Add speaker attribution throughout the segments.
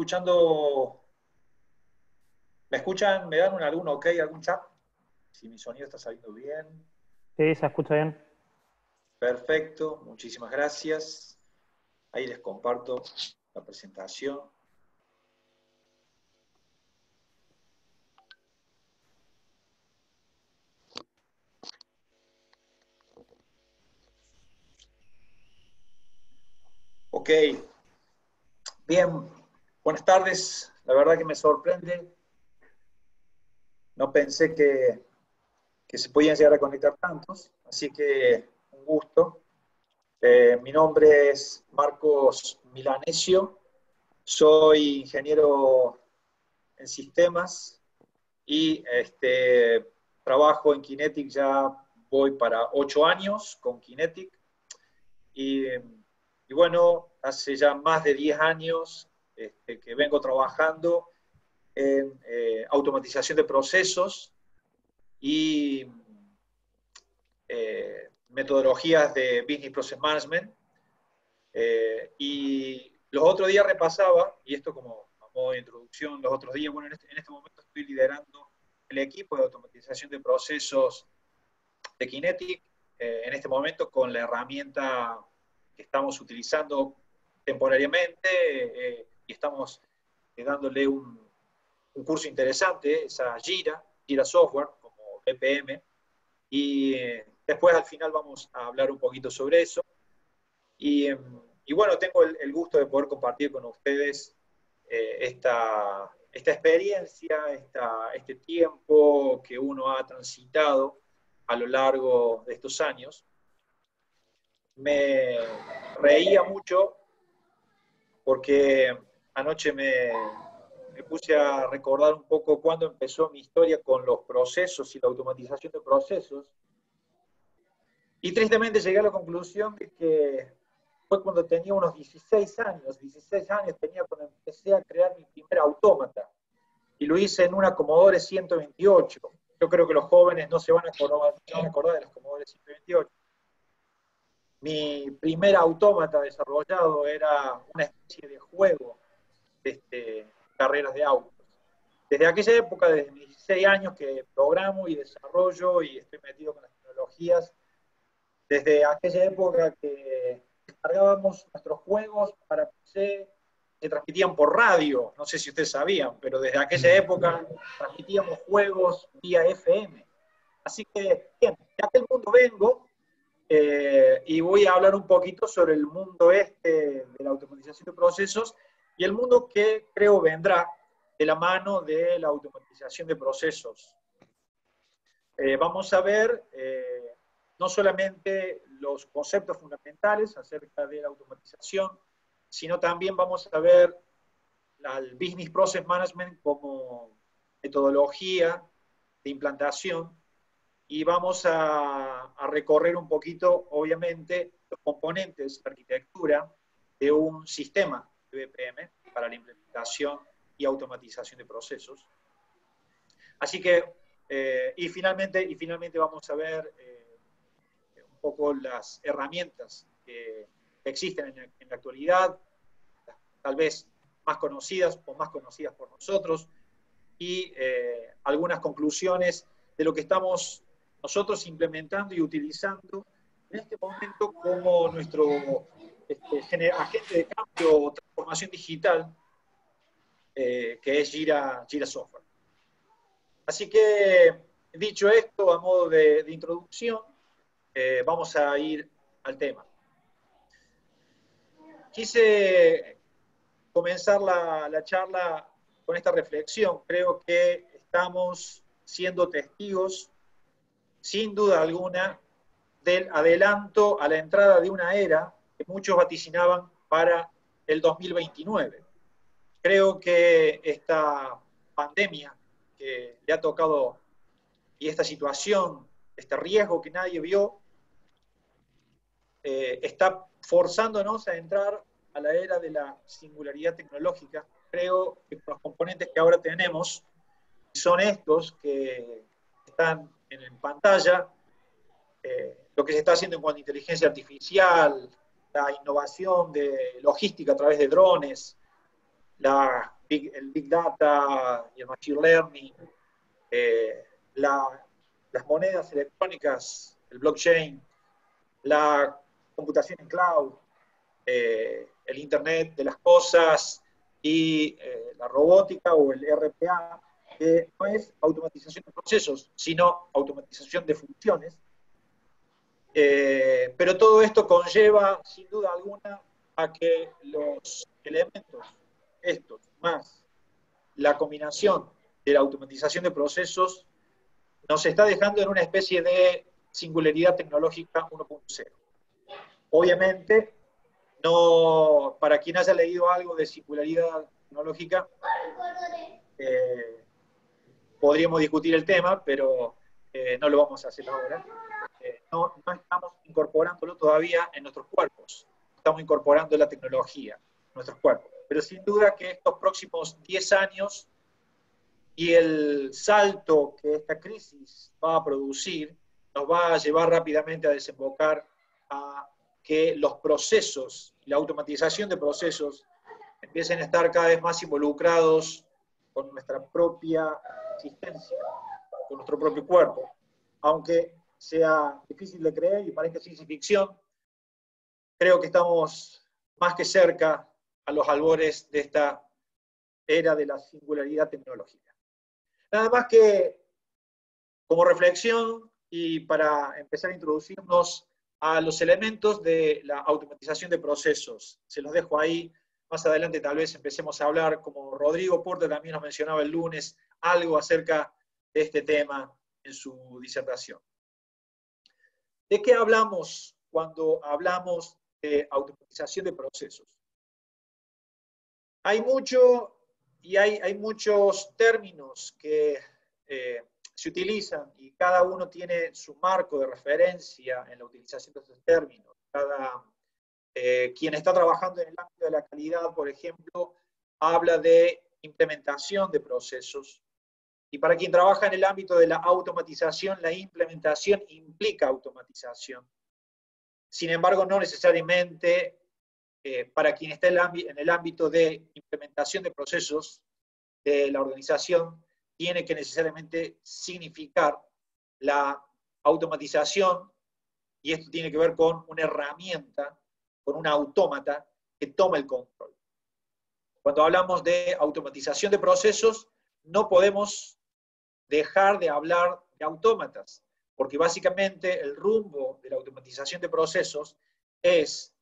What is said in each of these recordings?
Speaker 1: escuchando, ¿me escuchan? ¿Me dan algún ok, algún chat? Si mi sonido está saliendo bien.
Speaker 2: Sí, se escucha bien.
Speaker 1: Perfecto, muchísimas gracias. Ahí les comparto la presentación. Ok, bien, buenas tardes. La verdad que me sorprende. No pensé que se podían llegar a conectar tantos, así que un gusto. Mi nombre es Marcos Milanesio, soy ingeniero en sistemas y trabajo en Kinetic, ya voy para 8 años con Kinetic y, y bueno, hace ya más de 10 años que vengo trabajando en automatización de procesos y metodologías de Business Process Management. Y los otros días repasaba, y esto como a modo de introducción, los otros días, bueno, en este momento estoy liderando el equipo de automatización de procesos de Kinetic, en este momento con la herramienta que estamos utilizando temporariamente, y estamos dándole un curso interesante, esa Jira Software, como BPM, y después al final vamos a hablar un poquito sobre eso. Y bueno, tengo el gusto de poder compartir con ustedes esta experiencia, este tiempo que uno ha transitado a lo largo de estos años. Me reía mucho porque anoche me puse a recordar un poco cuándo empezó mi historia con los procesos y la automatización de procesos. Y tristemente llegué a la conclusión de que fue cuando tenía unos 16 años tenía cuando empecé a crear mi primer autómata. Y lo hice en una Commodore 128. Yo creo que los jóvenes no se van a acordar de los Commodore 128. Mi primer autómata desarrollado era una especie de juego de carreras de autos. Desde aquella época, desde mis 16 años, que programo y desarrollo y estoy metido con las tecnologías, desde aquella época que descargábamos nuestros juegos para PC, que transmitían por radio, no sé si ustedes sabían, pero desde aquella época transmitíamos juegos vía FM. Así que, bien, de aquel mundo vengo, y voy a hablar un poquito sobre el mundo de la automatización de procesos y el mundo que creo vendrá de la mano de la automatización de procesos. Vamos a ver no solamente los conceptos fundamentales acerca de la automatización, sino también vamos a ver al Business Process Management como metodología de implantación y vamos a recorrer un poquito, obviamente, los componentes de arquitectura de un sistema de BPM para la implementación y automatización de procesos. Así que, y finalmente vamos a ver un poco las herramientas que existen en la actualidad, tal vez más conocidas o más conocidas por nosotros, y algunas conclusiones de lo que estamos nosotros implementando y utilizando en este momento como nuestro agente de cambio o transformación digital, que es Jira Software. Así que, dicho esto, a modo de introducción, vamos a ir al tema. Quise comenzar la charla con esta reflexión. Creo que estamos siendo testigos, sin duda alguna, del adelanto a la entrada de una era que muchos vaticinaban para el 2029. Creo que esta pandemia que le ha tocado y esta situación, este riesgo que nadie vio, está forzándonos a entrar a la era de la singularidad tecnológica. Creo que los componentes que ahora tenemos son estos que están en pantalla, lo que se está haciendo en cuanto a inteligencia artificial, la innovación de logística a través de drones, la el Big Data y el Machine Learning, las monedas electrónicas, el blockchain, la computación en cloud, el Internet de las cosas y la robótica o el RPA, que no es automatización de procesos, sino automatización de funciones. Pero todo esto conlleva, sin duda alguna, a que los elementos, estos, más la combinación de la automatización de procesos, nos está dejando en una especie de singularidad tecnológica 1.0. Obviamente, no, para quien haya leído algo de singularidad tecnológica, podríamos discutir el tema, pero no lo vamos a hacer ahora. No estamos incorporándolo todavía en nuestros cuerpos, estamos incorporando la tecnología en nuestros cuerpos. Pero sin duda que estos próximos 10 años y el salto que esta crisis va a producir nos va a llevar rápidamente a desembocar a que los procesos, la automatización de procesos, empiecen a estar cada vez más involucrados con nuestra propia existencia, con nuestro propio cuerpo. Aunque sea difícil de creer y parezca ciencia ficción, creo que estamos más que cerca a los albores de esta era de la singularidad tecnológica. Nada más que como reflexión y para empezar a introducirnos a los elementos de la automatización de procesos. Se los dejo ahí. Más adelante tal vez empecemos a hablar, como Rodrigo Porta también nos mencionaba el lunes, algo acerca de este tema en su disertación. ¿De qué hablamos cuando hablamos de automatización de procesos? Hay mucho y hay muchos términos que se utilizan y cada uno tiene su marco de referencia en la utilización de estos términos. Quien está trabajando en el ámbito de la calidad, por ejemplo, habla de implementación de procesos. Y para quien trabaja en el ámbito de la automatización, la implementación implica automatización. Sin embargo, no necesariamente para quien está en el ámbito de implementación de procesos de la organización, tiene que necesariamente significar la automatización, y esto tiene que ver con una herramienta, con un autómata que toma el control. Cuando hablamos de automatización de procesos, no podemos dejar de hablar de autómatas, porque básicamente el rumbo de la automatización de procesos es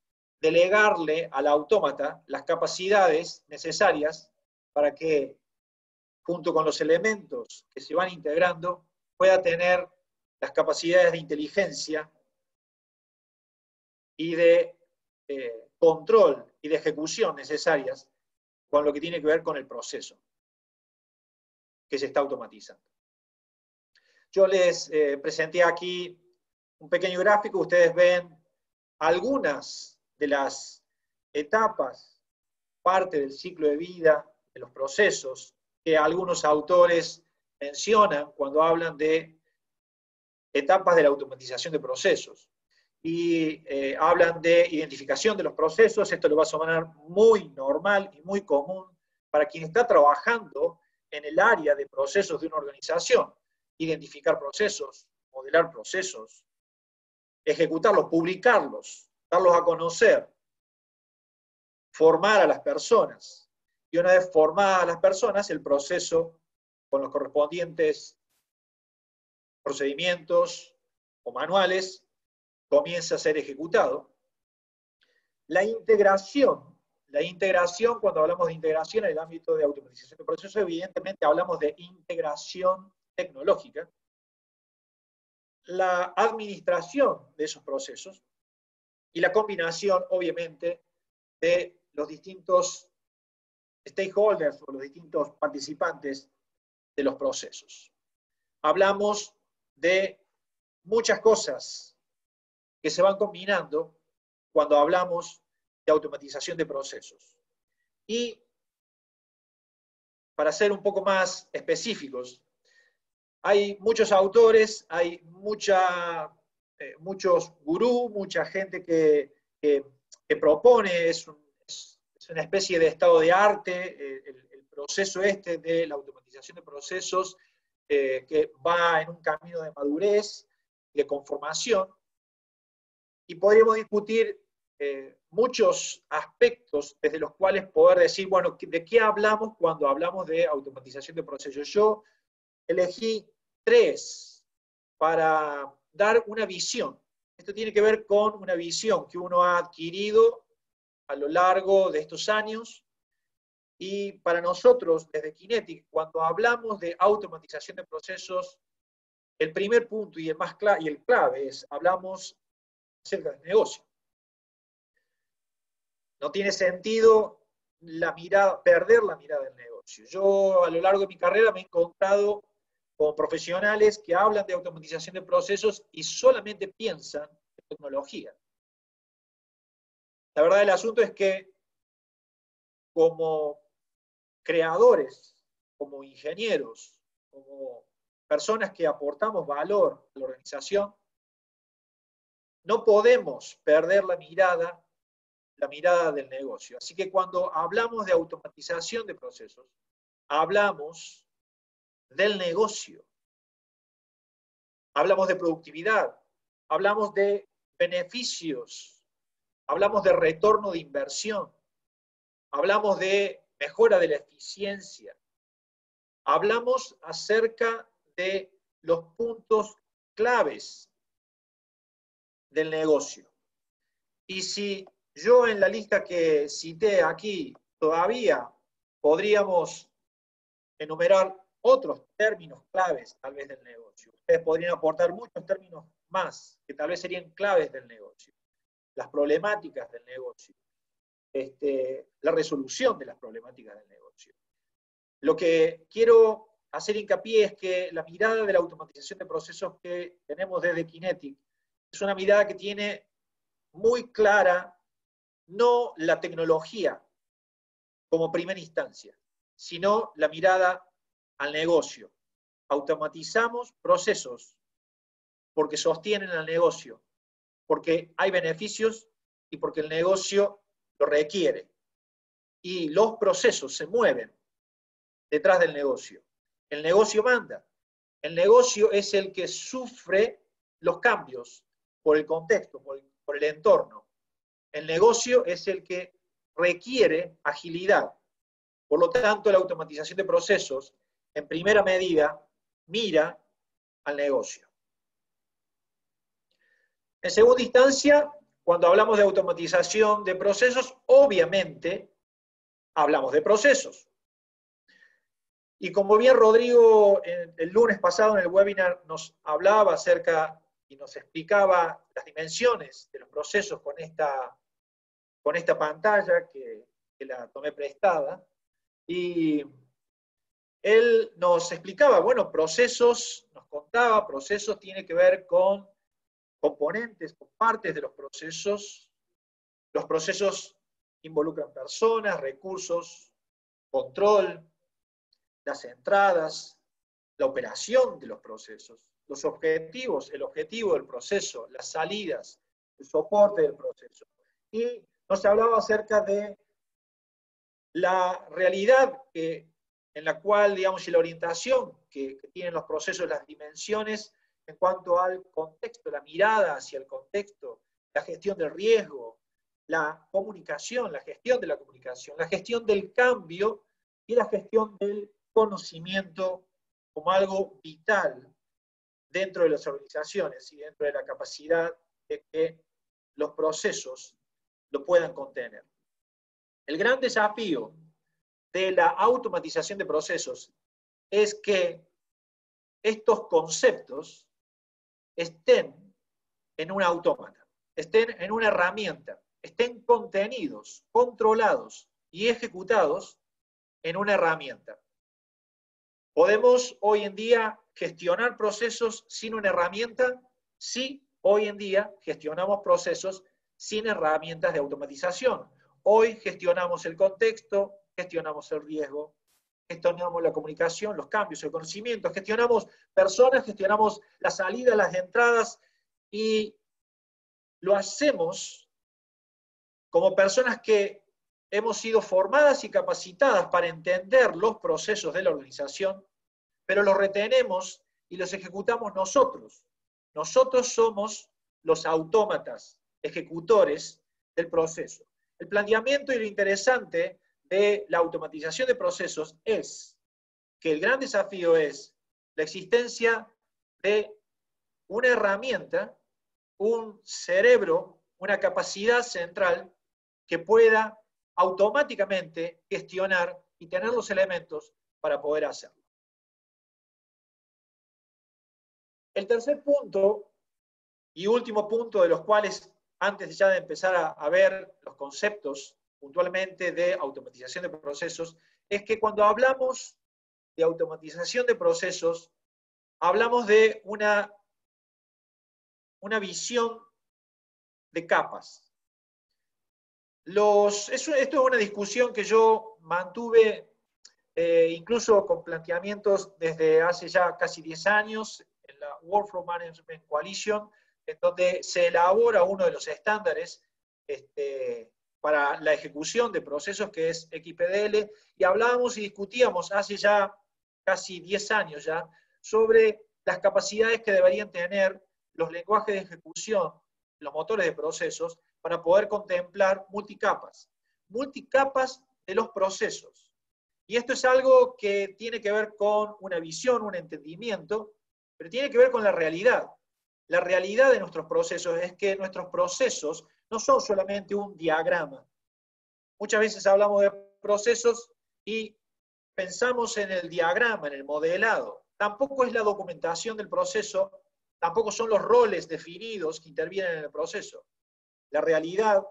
Speaker 1: delegarle al autómata las capacidades necesarias para que, junto con los elementos que se van integrando, pueda tener las capacidades de inteligencia y de control y de ejecución necesarias con lo que tiene que ver con el proceso que se está automatizando. Yo les presenté aquí un pequeño gráfico. Ustedes ven algunas de las etapas, parte del ciclo de vida de los procesos que algunos autores mencionan cuando hablan de etapas de la automatización de procesos. Y hablan de identificación de los procesos. Esto le va a sonar muy normal y muy común para quien está trabajando en el área de procesos de una organización. Identificar procesos, modelar procesos, ejecutarlos, publicarlos, darlos a conocer, formar a las personas. Y una vez formadas las personas, el proceso con los correspondientes procedimientos o manuales comienza a ser ejecutado. La integración, cuando hablamos de integración en el ámbito de automatización de procesos, evidentemente hablamos de integración tecnológica. La administración de esos procesos y la combinación, obviamente, de los distintos stakeholders o los distintos participantes de los procesos. Hablamos de muchas cosas que se van combinando cuando hablamos de automatización de procesos. Y para ser un poco más específicos, hay muchos autores, hay muchos gurús, mucha gente que propone, es una especie de estado de arte, el proceso de la automatización de procesos que va en un camino de madurez, de conformación, y podríamos discutir muchos aspectos desde los cuales poder decir, bueno, ¿de qué hablamos cuando hablamos de automatización de procesos? Yo elegí 3 para dar una visión. Esto tiene que ver con una visión que uno ha adquirido a lo largo de estos años, y para nosotros, desde Kinetic, cuando hablamos de automatización de procesos, el primer punto y el clave es, hablamos acerca del negocio. No tiene sentido perder la mirada del negocio. Yo a lo largo de mi carrera me he encontrado con profesionales que hablan de automatización de procesos y solamente piensan en tecnología. La verdad del asunto es que como creadores, como ingenieros, como personas que aportamos valor a la organización, no podemos perder la mirada del negocio. Así que cuando hablamos de automatización de procesos, hablamos del negocio, hablamos de productividad, hablamos de beneficios, hablamos de retorno de inversión, hablamos de mejora de la eficiencia, hablamos acerca de los puntos claves del negocio. Y si yo en la lista que cité aquí todavía podríamos enumerar otros términos claves tal vez del negocio. Ustedes podrían aportar muchos términos más que tal vez serían claves del negocio. Las problemáticas del negocio. La resolución de las problemáticas del negocio. Lo que quiero hacer hincapié es que la mirada de la automatización de procesos que tenemos desde Kinetic es una mirada que tiene muy clara no la tecnología como primera instancia, sino la mirada al negocio. Automatizamos procesos porque sostienen al negocio, porque hay beneficios y porque el negocio lo requiere. Y los procesos se mueven detrás del negocio. El negocio manda. El negocio es el que sufre los cambios por el contexto, por el entorno. El negocio es el que requiere agilidad. Por lo tanto, la automatización de procesos, en primera medida, mira al negocio. En segunda instancia, cuando hablamos de automatización de procesos, obviamente hablamos de procesos. Y como bien Rodrigo el lunes pasado en el webinar nos hablaba acerca y nos explicaba las dimensiones de los procesos con esta pantalla que la tomé prestada, y él nos explicaba, bueno, procesos, nos contaba, procesos tiene que ver con componentes, con partes de los procesos involucran personas, recursos, control, las entradas, la operación de los procesos, los objetivos, el objetivo del proceso, las salidas, el soporte del proceso. Y nos hablaba acerca de la realidad en la cual, digamos, y la orientación que tienen los procesos, las dimensiones en cuanto al contexto, la mirada hacia el contexto, la gestión del riesgo, la comunicación, la gestión de la comunicación, la gestión del cambio y la gestión del conocimiento como algo vital dentro de las organizaciones y dentro de la capacidad de que los procesos lo puedan contener. El gran desafío de la automatización de procesos es que estos conceptos estén en un autómata, estén en una herramienta, estén contenidos, controlados y ejecutados en una herramienta. ¿Podemos hoy en día gestionar procesos sin una herramienta? Sí, hoy en día gestionamos procesos sin herramientas de automatización. Hoy gestionamos el contexto, gestionamos el riesgo, gestionamos la comunicación, los cambios, el conocimiento, gestionamos personas, gestionamos la salida, las entradas, y lo hacemos como personas que hemos sido formadas y capacitadas para entender los procesos de la organización, pero los retenemos y los ejecutamos nosotros. Nosotros somos los autómatas, ejecutores del proceso. El planteamiento y lo interesante de la automatización de procesos es que el gran desafío es la existencia de una herramienta, un cerebro, una capacidad central que pueda automáticamente gestionar y tener los elementos para poder hacerlo. El tercer punto y último punto, de los cuales, antes ya de empezar a ver los conceptos puntualmente de automatización de procesos, es que cuando hablamos de automatización de procesos, hablamos de una visión de capas. Esto es una discusión que yo mantuve incluso con planteamientos desde hace ya casi 10 años en la Workflow Management Coalition, en donde se elabora uno de los estándares para la ejecución de procesos, que es XPDL, y hablábamos y discutíamos hace ya casi 10 años ya sobre las capacidades que deberían tener los lenguajes de ejecución, los motores de procesos, para poder contemplar multicapas de los procesos. Y esto es algo que tiene que ver con una visión, un entendimiento, pero tiene que ver con la realidad. La realidad de nuestros procesos es que nuestros procesos no son solamente un diagrama. Muchas veces hablamos de procesos y pensamos en el diagrama, en el modelado. Tampoco es la documentación del proceso, tampoco son los roles definidos que intervienen en el proceso. La realidad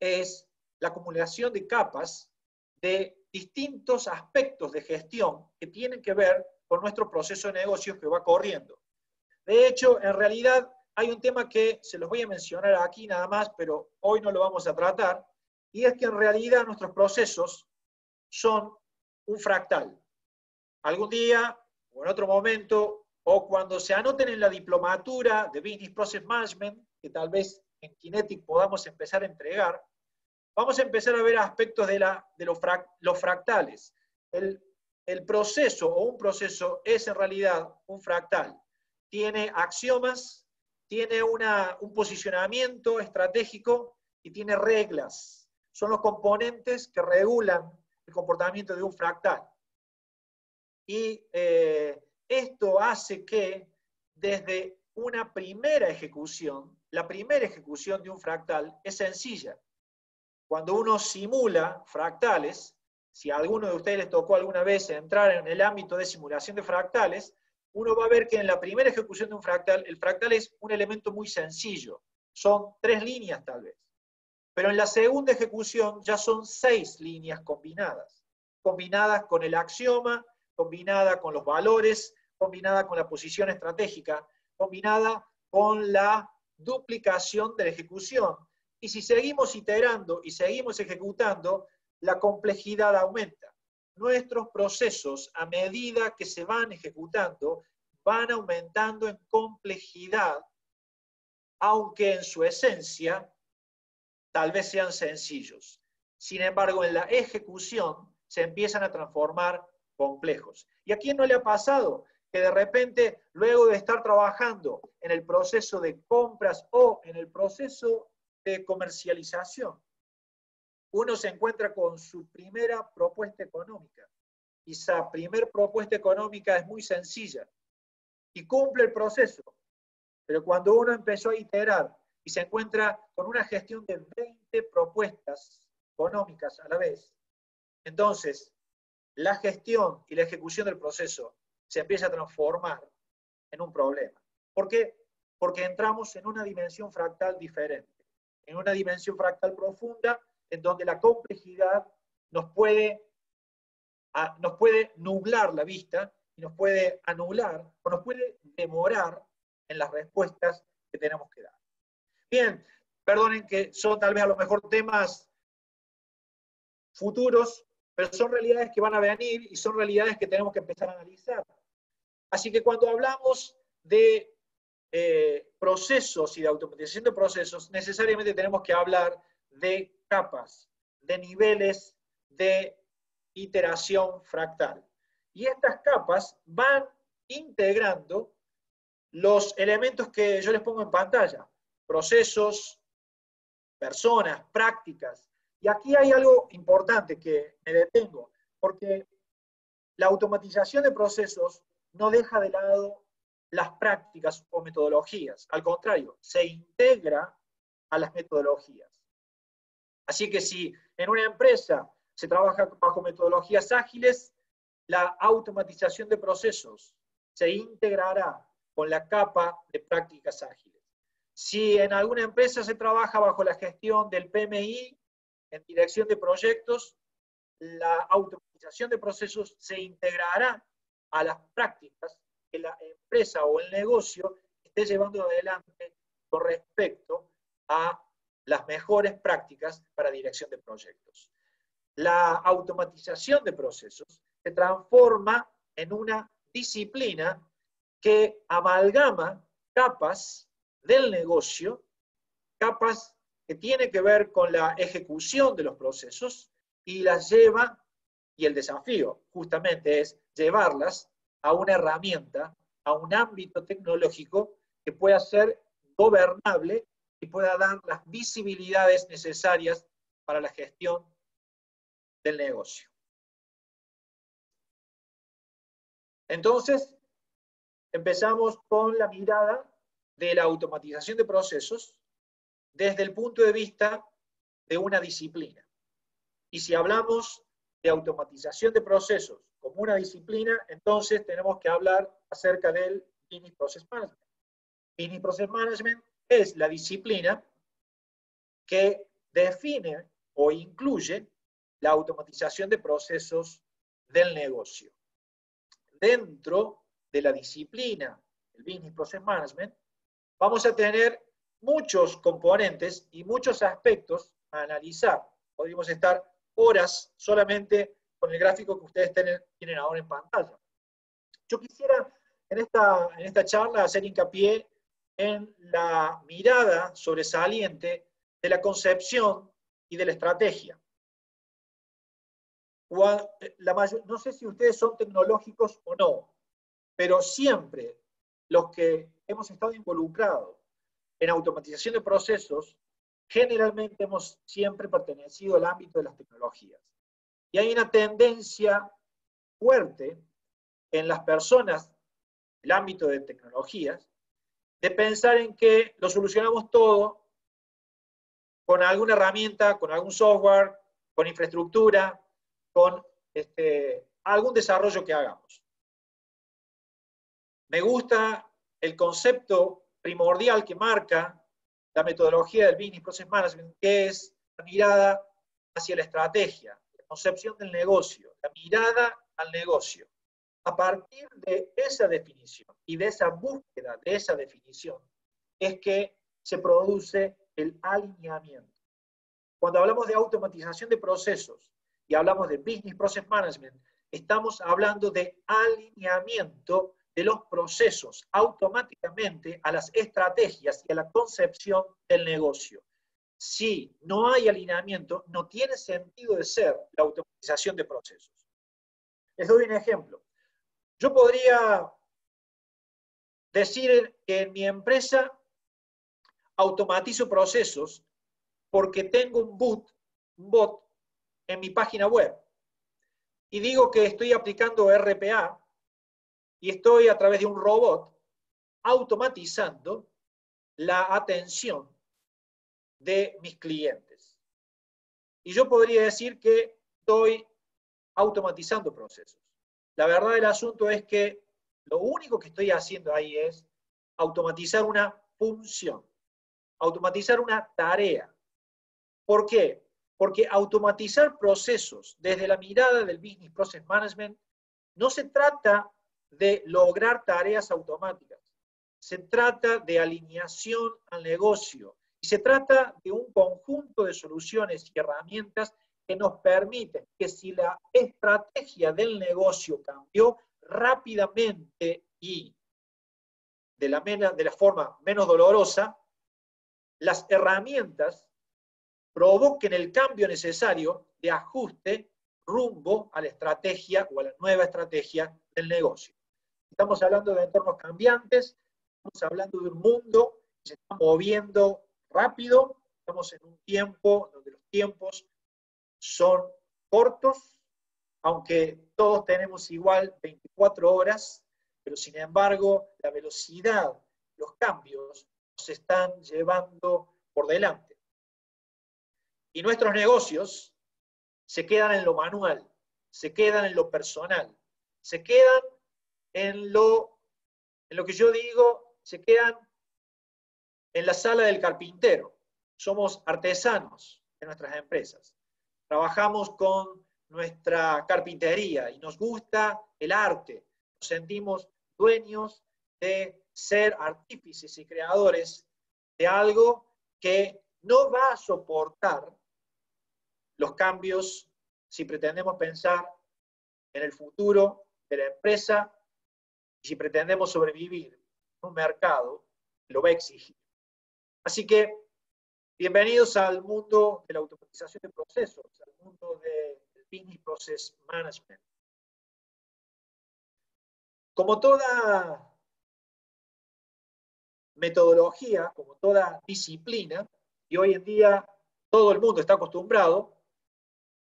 Speaker 1: es la acumulación de capas de distintos aspectos de gestión que tienen que ver con nuestro proceso de negocios que va corriendo. De hecho, en realidad hay un tema que se los voy a mencionar aquí nada más, pero hoy no lo vamos a tratar, y es que en realidad nuestros procesos son un fractal. Algún día, o en otro momento, o cuando se anoten en la diplomatura de Business Process Management, que tal vez en Kinetic podamos empezar a entregar, vamos a empezar a ver aspectos de los fractales. El proceso o un proceso es en realidad un fractal. Tiene axiomas, tiene un posicionamiento estratégico y tiene reglas. Son los componentes que regulan el comportamiento de un fractal. Y esto hace que desde una primera ejecución, la primera ejecución de un fractal es sencilla. Cuando uno simula fractales, si a alguno de ustedes les tocó alguna vez entrar en el ámbito de simulación de fractales, uno va a ver que en la primera ejecución de un fractal, el fractal es un elemento muy sencillo. Son 3 líneas tal vez. Pero en la segunda ejecución ya son 6 líneas combinadas. Combinadas con el axioma, combinada con los valores, combinada con la posición estratégica, combinada con la duplicación de la ejecución. Y si seguimos iterando y seguimos ejecutando, la complejidad aumenta. Nuestros procesos, a medida que se van ejecutando, van aumentando en complejidad, aunque en su esencia tal vez sean sencillos. Sin embargo, en la ejecución se empiezan a transformar complejos. ¿Y a quién no le ha pasado que de repente, luego de estar trabajando en el proceso de compras o en el proceso de comercialización, uno se encuentra con su primera propuesta económica? Y esa primera propuesta económica es muy sencilla y cumple el proceso. Pero cuando uno empezó a iterar y se encuentra con una gestión de 20 propuestas económicas a la vez, entonces la gestión y la ejecución del proceso se empieza a transformar en un problema. ¿Por qué? Porque entramos en una dimensión fractal diferente, en una dimensión fractal profunda, en donde la complejidad nos puede nublar la vista y nos puede anular o nos puede demorar en las respuestas que tenemos que dar. Bien, perdonen que son tal vez a lo mejor temas futuros, pero son realidades que van a venir y son realidades que tenemos que empezar a analizar. Así que cuando hablamos de procesos y de automatización de procesos, necesariamente tenemos que hablar de capas, de niveles de iteración fractal. Y estas capas van integrando los elementos que yo les pongo en pantalla, procesos, personas, prácticas. Y aquí hay algo importante que me detengo, porque la automatización de procesos no deja de lado las prácticas o metodologías. Al contrario, se integra a las metodologías. Así que si en una empresa se trabaja bajo metodologías ágiles, la automatización de procesos se integrará con la capa de prácticas ágiles. Si en alguna empresa se trabaja bajo la gestión del PMI, en dirección de proyectos, la automatización de procesos se integrará a las prácticas que la empresa o el negocio esté llevando adelante con respecto a las mejores prácticas para dirección de proyectos. La automatización de procesos se transforma en una disciplina que amalgama capas del negocio, capas que tienen que ver con la ejecución de los procesos, y las lleva, y el desafío justamente es llevarlas a una herramienta, a un ámbito tecnológico que pueda ser gobernable y pueda dar las visibilidades necesarias para la gestión del negocio. Entonces, empezamos con la mirada de la automatización de procesos desde el punto de vista de una disciplina. Y si hablamos de automatización de procesos como una disciplina, entonces tenemos que hablar acerca del Business Process Management. Business Process Management es la disciplina que define o incluye la automatización de procesos del negocio. Dentro de la disciplina del Business Process Management, vamos a tener muchos componentes y muchos aspectos a analizar. Podríamos estar horas solamente con el gráfico que ustedes tienen ahora en pantalla. Yo quisiera en esta charla hacer hincapié en la mirada sobresaliente de la concepción y de la estrategia. No sé si ustedes son tecnológicos o no, pero siempre los que hemos estado involucrados en automatización de procesos, generalmente hemos siempre pertenecido al ámbito de las tecnologías. Y hay una tendencia fuerte en las personas del ámbito de tecnologías de pensar en que lo solucionamos todo con alguna herramienta, con algún software, con infraestructura, con algún desarrollo que hagamos. Me gusta el concepto primordial que marca la metodología del Business Process Management, que es la mirada hacia la estrategia, la concepción del negocio, la mirada al negocio. A partir de esa definición y de esa búsqueda de esa definición es que se produce el alineamiento. Cuando hablamos de automatización de procesos y hablamos de Business Process Management, estamos hablando de alineamiento de los procesos automáticamente a las estrategias y a la concepción del negocio. Si no hay alineamiento, no tiene sentido de ser la automatización de procesos. Les doy un ejemplo. Yo podría decir que en mi empresa automatizo procesos porque tengo un bot en mi página web. Y digo que estoy aplicando RPA y estoy a través de un robot automatizando la atención de mis clientes. Y yo podría decir que estoy automatizando procesos. La verdad del asunto es que lo único que estoy haciendo ahí es automatizar una función, automatizar una tarea. ¿Por qué? Porque automatizar procesos desde la mirada del Business Process Management no se trata de lograr tareas automáticas, se trata de alineación al negocio y se trata de un conjunto de soluciones y herramientas que nos permiten que si la estrategia del negocio cambió rápidamente y de la forma menos dolorosa, las herramientas provoquen el cambio necesario de ajuste rumbo a la estrategia o a la nueva estrategia del negocio. Estamos hablando de entornos cambiantes, estamos hablando de un mundo que se está moviendo rápido, estamos en un tiempo donde los tiempos son cortos, aunque todos tenemos igual 24 horas, pero sin embargo la velocidad, los cambios nos están llevando por delante. Y nuestros negocios se quedan en lo manual, se quedan en lo personal, se quedan en lo que yo digo, se quedan en la sala del carpintero. Somos artesanos de nuestras empresas. Trabajamos con nuestra carpintería y nos gusta el arte. Nos sentimos dueños de ser artífices y creadores de algo que no va a soportar los cambios si pretendemos pensar en el futuro de la empresa y si pretendemos sobrevivir en un mercado que lo va a exigir. Así que, bienvenidos al mundo de la automatización de procesos, al mundo del Business Process Management. Como toda metodología, como toda disciplina, y hoy en día todo el mundo está acostumbrado,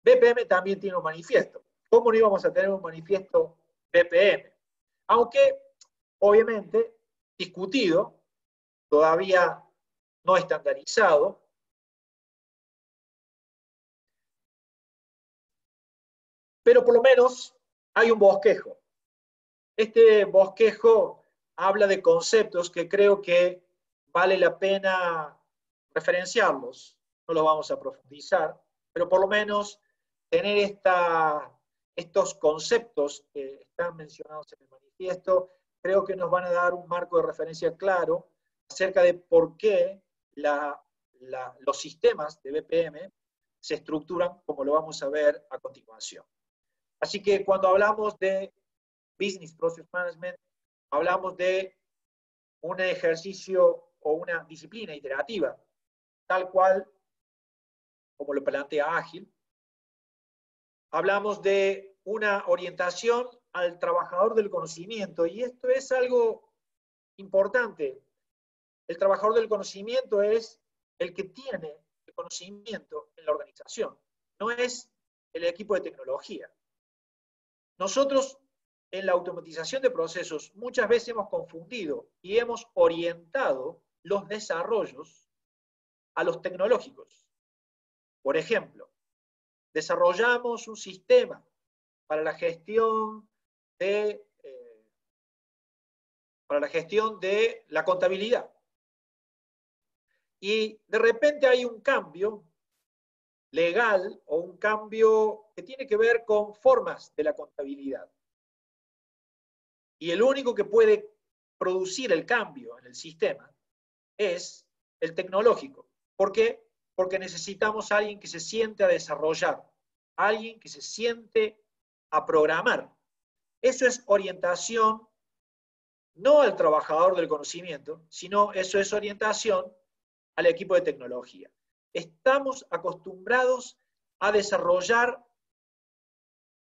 Speaker 1: BPM también tiene un manifiesto. ¿Cómo no íbamos a tener un manifiesto BPM? Aunque, obviamente, discutido, todavía no estandarizado, pero por lo menos hay un bosquejo. Este bosquejo habla de conceptos que creo que vale la pena referenciarlos. No los vamos a profundizar, pero por lo menos tener estos conceptos que están mencionados en el manifiesto, creo que nos van a dar un marco de referencia claro acerca de por qué los sistemas de BPM se estructuran como lo vamos a ver a continuación. Así que cuando hablamos de Business Process Management, hablamos de un ejercicio o una disciplina iterativa, tal cual como lo plantea Ágil. Hablamos de una orientación al trabajador del conocimiento, y esto es algo importante. El trabajador del conocimiento es el que tiene el conocimiento en la organización, no es el equipo de tecnología. Nosotros en la automatización de procesos muchas veces hemos confundido y hemos orientado los desarrollos a los tecnológicos. Por ejemplo, desarrollamos un sistema para la gestión de la contabilidad. Y de repente hay un cambio legal o un cambio que tiene que ver con formas de la contabilidad. Y el único que puede producir el cambio en el sistema es el tecnológico. ¿Por qué? Porque necesitamos a alguien que se siente a desarrollar, alguien que se siente a programar. Eso es orientación no al trabajador del conocimiento, sino eso es orientación al equipo de tecnología. Estamos acostumbrados a desarrollar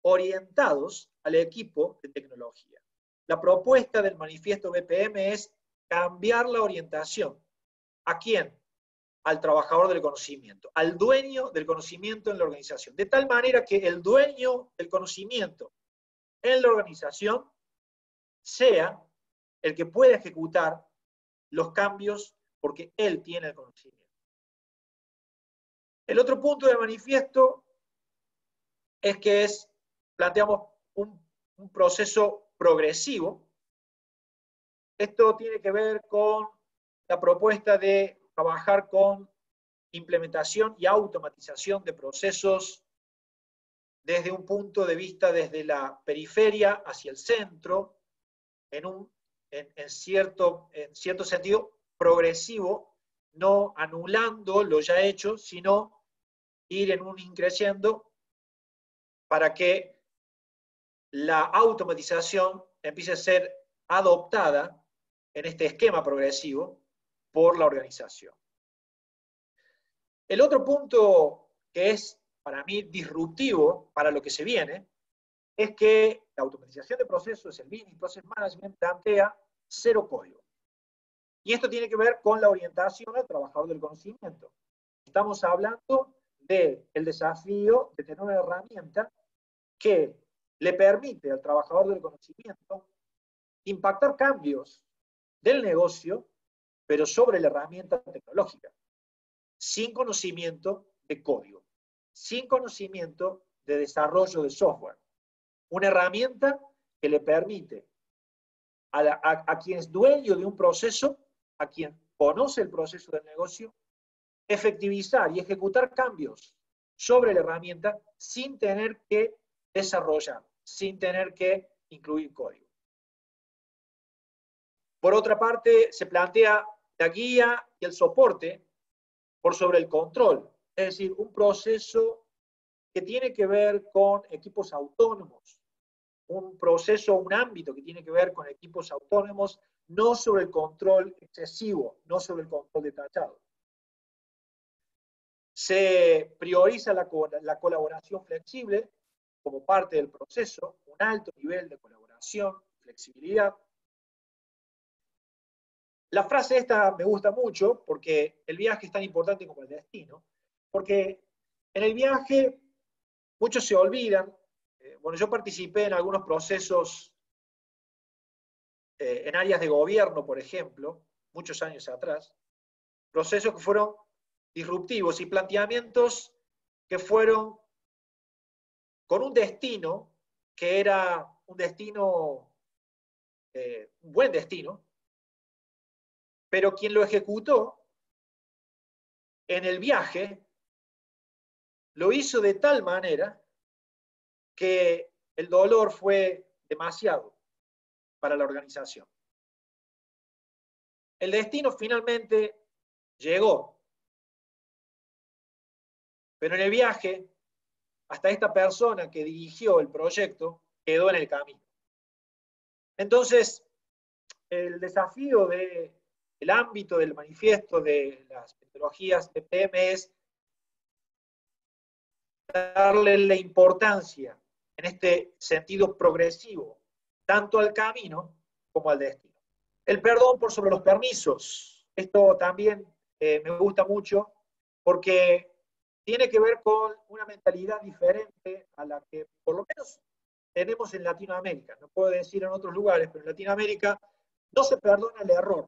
Speaker 1: orientados al equipo de tecnología. La propuesta del manifiesto BPM es cambiar la orientación. ¿A quién? Al trabajador del conocimiento, al dueño del conocimiento en la organización. De tal manera que el dueño del conocimiento en la organización sea el que pueda ejecutar los cambios porque él tiene el conocimiento. El otro punto del manifiesto es que planteamos un proceso progresivo. Esto tiene que ver con la propuesta de trabajar con implementación y automatización de procesos desde un punto de vista desde la periferia hacia el centro, en cierto sentido progresivo, no anulando lo ya hecho, sino ir en un increciendo para que la automatización empiece a ser adoptada en este esquema progresivo por la organización. El otro punto que es para mí disruptivo para lo que se viene es que la automatización de procesos, el Business Process Management, plantea cero código. Y esto tiene que ver con la orientación al trabajador del conocimiento. Estamos hablando del desafío de tener una herramienta que le permite al trabajador del conocimiento impactar cambios del negocio, pero sobre la herramienta tecnológica, sin conocimiento de código, sin conocimiento de desarrollo de software. Una herramienta que le permite a quien es dueño de un proceso, a quien conoce el proceso del negocio, efectivizar y ejecutar cambios sobre la herramienta sin tener que desarrollar, sin tener que incluir código. Por otra parte, se plantea la guía y el soporte por sobre el control, es decir, un proceso que tiene que ver con equipos autónomos, un proceso, un ámbito que tiene que ver con equipos autónomos, no sobre el control excesivo, no sobre el control detallado. Se prioriza la colaboración flexible como parte del proceso, un alto nivel de colaboración, flexibilidad. La frase esta me gusta mucho porque el viaje es tan importante como el destino, porque en el viaje muchos se olvidan. Bueno, yo participé en algunos procesos en áreas de gobierno, por ejemplo, muchos años atrás, procesos que fueron disruptivos y planteamientos que fueron con un destino que era un destino, un buen destino, pero quien lo ejecutó en el viaje lo hizo de tal manera que el dolor fue demasiado para la organización. El destino finalmente llegó, pero en el viaje, hasta esta persona que dirigió el proyecto quedó en el camino. Entonces, el desafío del ámbito del manifiesto de las metodologías de PM es darle la importancia en este sentido progresivo, tanto al camino como al destino. El perdón por sobre los permisos. Esto también me gusta mucho porque tiene que ver con una mentalidad diferente a la que por lo menos tenemos en Latinoamérica. No puedo decir en otros lugares, pero en Latinoamérica no se perdona el error.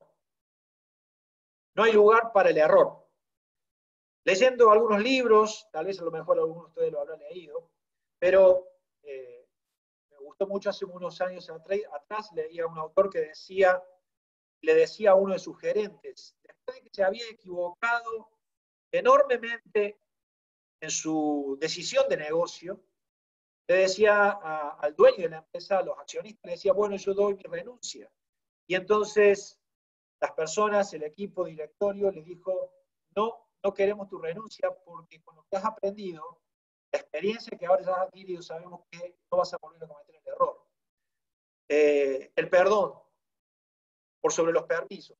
Speaker 1: No hay lugar para el error. Leyendo algunos libros, tal vez a lo mejor algunos de ustedes lo habrán leído, pero me gustó mucho hace unos años atrás, leía a un autor que le decía a uno de sus gerentes, después de que se había equivocado enormemente en su decisión de negocio, le decía al dueño de la empresa, a los accionistas, le decía, bueno, yo doy mi renuncia. Y entonces las personas, el equipo directorio, le dijo, no queremos tu renuncia porque con lo que has aprendido, la experiencia que ahora ya has adquirido, sabemos que no vas a volver a cometer el error. El perdón por sobre los permisos,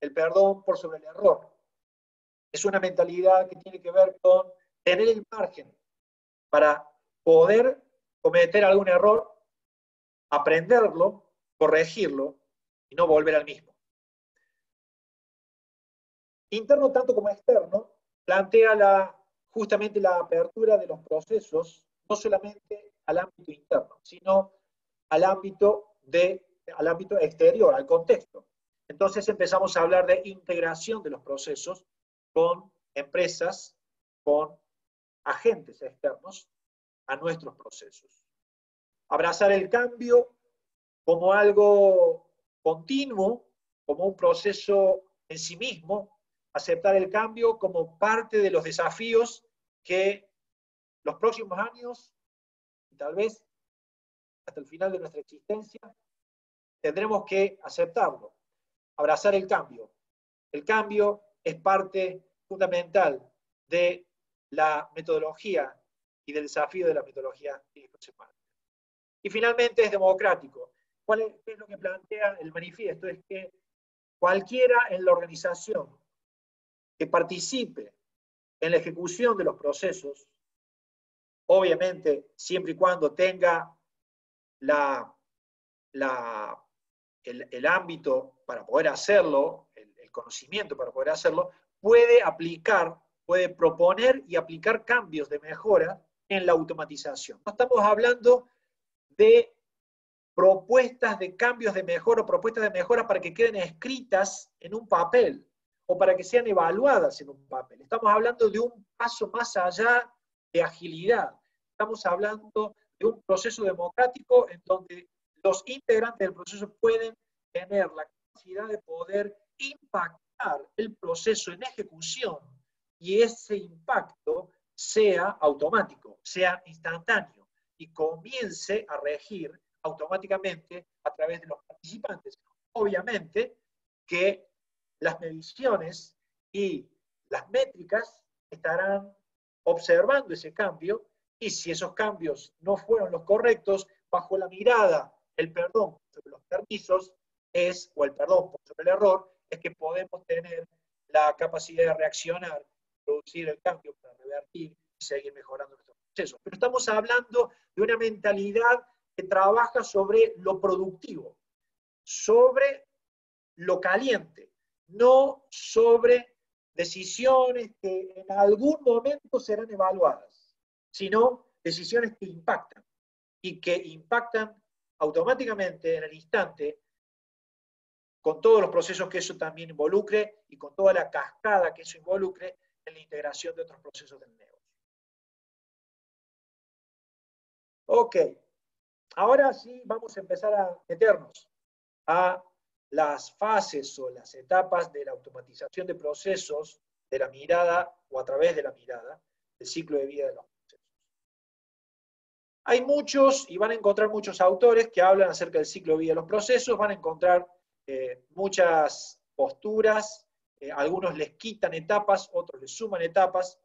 Speaker 1: el perdón por sobre el error. Es una mentalidad que tiene que ver con tener el margen para poder cometer algún error, aprenderlo, corregirlo y no volver al mismo. Interno tanto como externo, plantea justamente la apertura de los procesos, no solamente al ámbito interno, sino al ámbito exterior, al contexto. Entonces empezamos a hablar de integración de los procesos con empresas, con agentes externos a nuestros procesos. Abrazar el cambio como algo continuo, como un proceso en sí mismo, aceptar el cambio como parte de los desafíos que los próximos años, y tal vez hasta el final de nuestra existencia, tendremos que aceptarlo, abrazar el cambio. El cambio es parte fundamental de la metodología y del desafío de la metodología institucional. Y finalmente es democrático. ¿Qué es lo que plantea el manifiesto? Es que cualquiera en la organización que participe en la ejecución de los procesos, obviamente, siempre y cuando tenga el ámbito para poder hacerlo, el conocimiento para poder hacerlo, puede aplicar, puede proponer y aplicar cambios de mejora en la automatización. No estamos hablando de propuestas de cambios de mejora o propuestas de mejora para que queden escritas en un papel o para que sean evaluadas en un papel. Estamos hablando de un paso más allá de agilidad. Estamos hablando de un proceso democrático en donde los integrantes del proceso pueden tener la capacidad de poder impactar el proceso en ejecución y ese impacto sea automático, sea instantáneo y comience a regir automáticamente a través de los participantes. Obviamente que las mediciones y las métricas estarán observando ese cambio y si esos cambios no fueron los correctos, bajo la mirada, el perdón sobre los permisos o el perdón sobre el error, es que podemos tener la capacidad de reaccionar, producir el cambio para revertir y seguir mejorando nuestros procesos. Pero estamos hablando de una mentalidad que trabaja sobre lo productivo, sobre lo caliente, no sobre decisiones que en algún momento serán evaluadas, sino decisiones que impactan y que impactan automáticamente en el instante con todos los procesos que eso también involucre y con toda la cascada que eso involucre en la integración de otros procesos del negocio. Ok, ahora sí vamos a empezar a meternos a las fases o las etapas de la automatización de procesos de la mirada o a través de la mirada del ciclo de vida de los procesos. Hay muchos, y van a encontrar muchos autores que hablan acerca del ciclo de vida de los procesos, van a encontrar muchas posturas, algunos les quitan etapas, otros les suman etapas.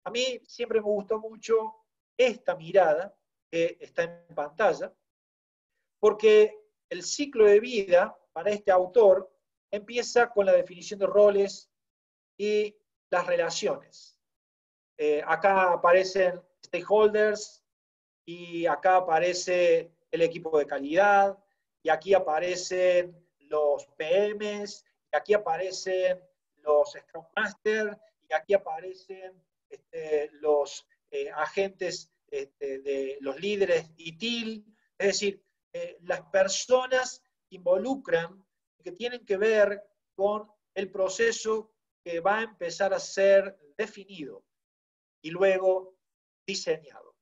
Speaker 1: A mí siempre me gustó mucho esta mirada que está en pantalla, porque el ciclo de vida para este autor empieza con la definición de roles y las relaciones. Acá aparecen stakeholders y acá aparece el equipo de calidad y aquí aparecen los PMs y aquí aparecen los Scrum Master y aquí aparecen los agentes de los líderes ITIL. Es decir, las personas que involucran, que tienen que ver con el proceso que va a empezar a ser definido y luego diseñado.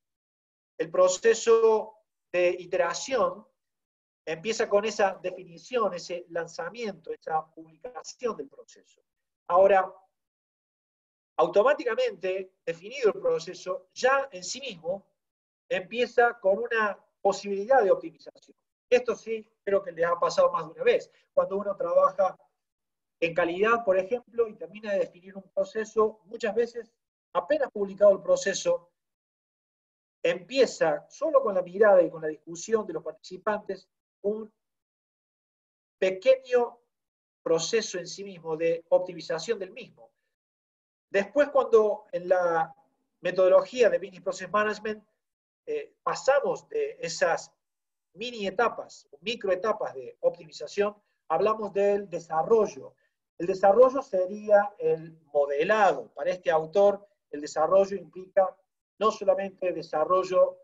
Speaker 1: El proceso de iteración empieza con esa definición, ese lanzamiento, esa publicación del proceso. Ahora, automáticamente definido el proceso, ya en sí mismo empieza con una posibilidad de optimización. Esto sí, creo que les ha pasado más de una vez. Cuando uno trabaja en calidad, por ejemplo, y termina de definir un proceso, muchas veces, apenas publicado el proceso, empieza solo con la mirada y con la discusión de los participantes un pequeño proceso en sí mismo de optimización del mismo. Después, cuando en la metodología de Business Process Management pasamos de esas mini etapas, micro etapas de optimización, hablamos del desarrollo. El desarrollo sería el modelado. Para este autor, el desarrollo implica no solamente el desarrollo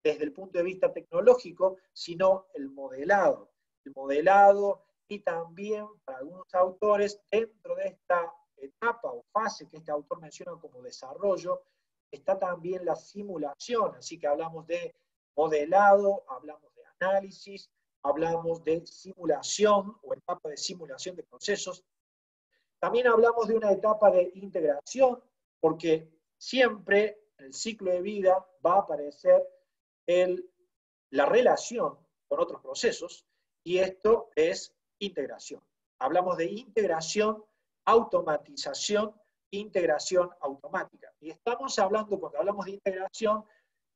Speaker 1: desde el punto de vista tecnológico, sino el modelado. El modelado y también, para algunos autores, dentro de esta etapa o fase que este autor menciona como desarrollo, está también la simulación. Así que hablamos de modelado, hablamos de análisis, hablamos de simulación o etapa de simulación de procesos. También hablamos de una etapa de integración, porque siempre en el ciclo de vida va a aparecer la relación con otros procesos, y esto es integración. Hablamos de integración, automatización, integración automática. Y estamos hablando, cuando hablamos de integración,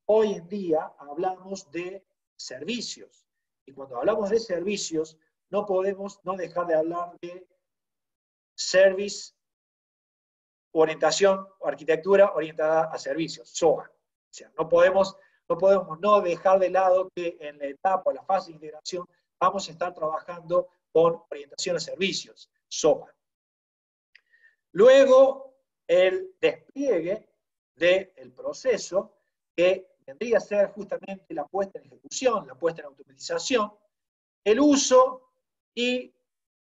Speaker 1: hoy en día hablamos de servicios. Y cuando hablamos de servicios, no podemos no dejar de hablar de service orientación o arquitectura orientada a servicios, SOA. O sea, no podemos no dejar de lado que en la etapa, la fase de integración, vamos a estar trabajando con orientación a servicios, SOA. Luego, el despliegue del proceso, que vendría a ser justamente la puesta en ejecución, la puesta en automatización, el uso y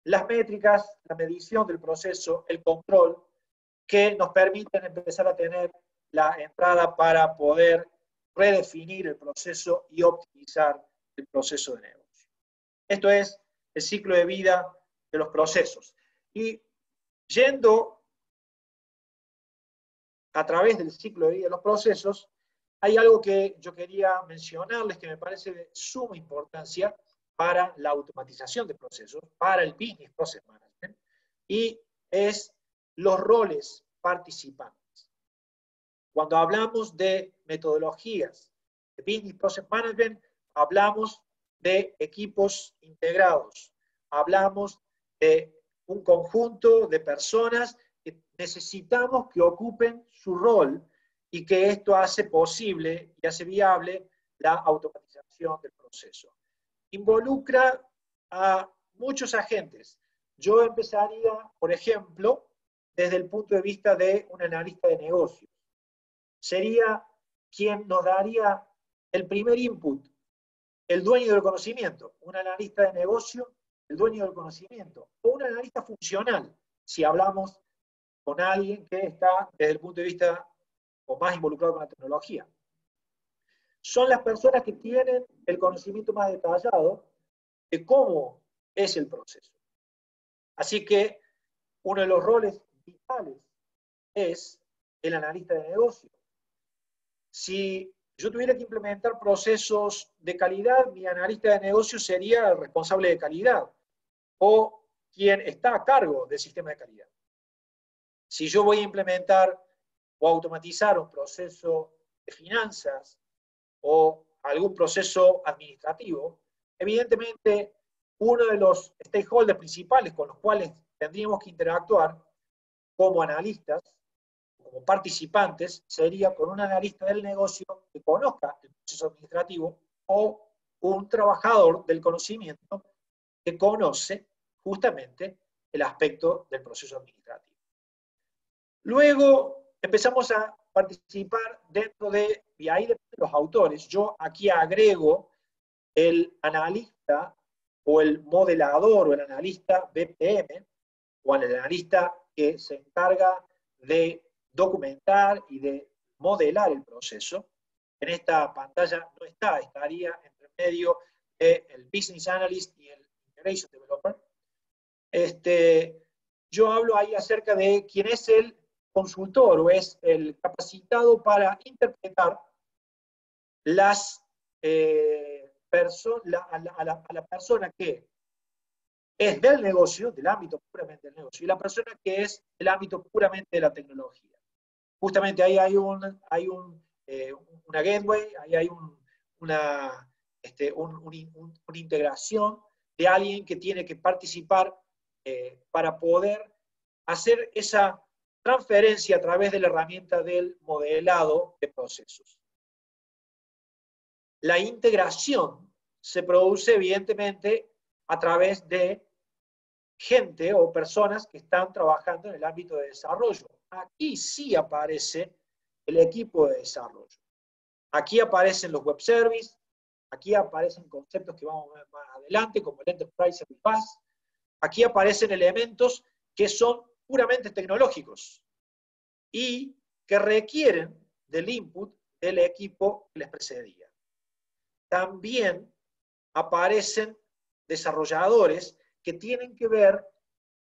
Speaker 1: las métricas, la medición del proceso, el control, que nos permiten empezar a tener la entrada para poder redefinir el proceso y optimizar el proceso de negocio. Esto es el ciclo de vida de los procesos. Y yendo a través del ciclo de vida de los procesos, hay algo que yo quería mencionarles que me parece de suma importancia para la automatización de procesos, para el Business Process Management, y es los roles participantes. Cuando hablamos de metodologías de Business Process Management, hablamos de equipos integrados, hablamos de un conjunto de personas que necesitamos que ocupen su rol y que esto hace posible y hace viable la automatización del proceso. Involucra a muchos agentes. Yo empezaría, por ejemplo, desde el punto de vista de un analista de negocios. Sería quien nos daría el primer input, el dueño del conocimiento, un analista de negocio, el dueño del conocimiento, o un analista funcional, si hablamos con alguien que está desde el punto de vista o más involucrado con la tecnología. Son las personas que tienen el conocimiento más detallado de cómo es el proceso. Así que uno de los roles vitales es el analista de negocio. Si yo tuviera que implementar procesos de calidad, mi analista de negocio sería el responsable de calidad o quien está a cargo del sistema de calidad. Si yo voy a implementar o automatizar un proceso de finanzas o algún proceso administrativo, evidentemente uno de los stakeholders principales con los cuales tendríamos que interactuar como analistas, como participantes, sería con un analista del negocio que conozca el proceso administrativo o un trabajador del conocimiento que conoce justamente el aspecto del proceso administrativo. Luego empezamos a participar dentro de, y ahí dependen los autores, yo aquí agrego el analista o el modelador o el analista BPM o el analista que se encarga de documentar y de modelar el proceso. En esta pantalla no está, estaría entre medio del Business Analyst y el Integration Developer. Yo hablo ahí acerca de quién es el consultor o es el capacitado para interpretar las a la persona que es del negocio, del ámbito puramente del negocio, y la persona que es del ámbito puramente de la tecnología. Justamente ahí hay una gateway, ahí hay una integración de alguien que tiene que participar para poder hacer esa transferencia a través de la herramienta del modelado de procesos. La integración se produce evidentemente a través de gente o personas que están trabajando en el ámbito de desarrollo. Aquí sí aparece el equipo de desarrollo. Aquí aparecen los web services, aquí aparecen conceptos que vamos a ver más adelante, como el Enterprise Service Bus. Aquí aparecen elementos que son puramente tecnológicos y que requieren del input del equipo que les precedía. También aparecen desarrolladores que tienen que ver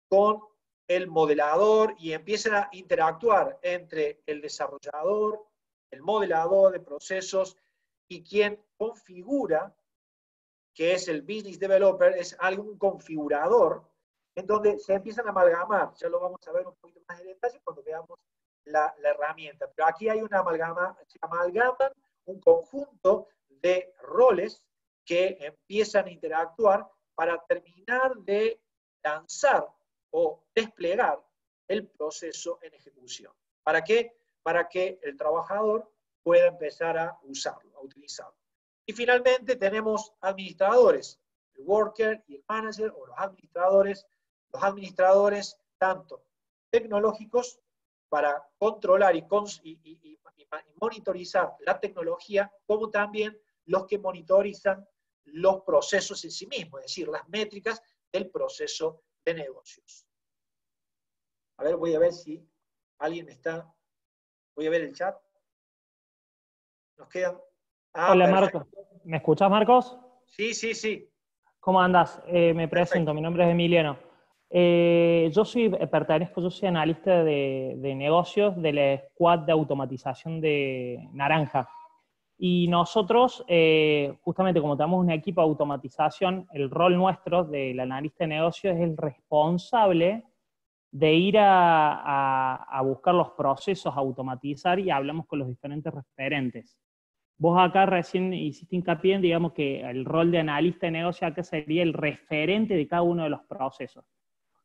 Speaker 1: con el modelador y empiezan a interactuar entre el desarrollador, el modelador de procesos y quien configura, que es el business developer, es algún configurador, en donde se empiezan a amalgamar. Ya lo vamos a ver un poquito más en detalle cuando veamos la herramienta. Pero aquí hay una amalgama, se amalgaman un conjunto de roles que empiezan a interactuar para terminar de lanzar o desplegar el proceso en ejecución. ¿Para qué? Para que el trabajador pueda empezar a usarlo, a utilizarlo. Y finalmente tenemos administradores, el worker y el manager, o los administradores tanto tecnológicos para controlar y monitorizar la tecnología, como también los que monitorizan los procesos en sí mismos, es decir, las métricas del proceso de negocios. A ver, voy a ver si alguien está. Voy a ver el chat. Nos quedan.
Speaker 2: Hola
Speaker 1: perfecto.
Speaker 2: Marcos, ¿me escuchás, Marcos?
Speaker 1: Sí, sí, sí.
Speaker 2: ¿Cómo andás? Me presento,
Speaker 1: Perfecto.
Speaker 2: mi nombre es Emiliano. Yo soy analista de negocios de la Squad de automatización de Naranja. Y nosotros, justamente como tenemos un equipo de automatización, el rol nuestro del analista de negocios es el responsable de ir a buscar los procesos, a automatizar, y hablamos con los diferentes referentes. Vos acá recién hiciste hincapié en, digamos, que el rol de analista de negocio acá sería el referente de cada uno de los procesos.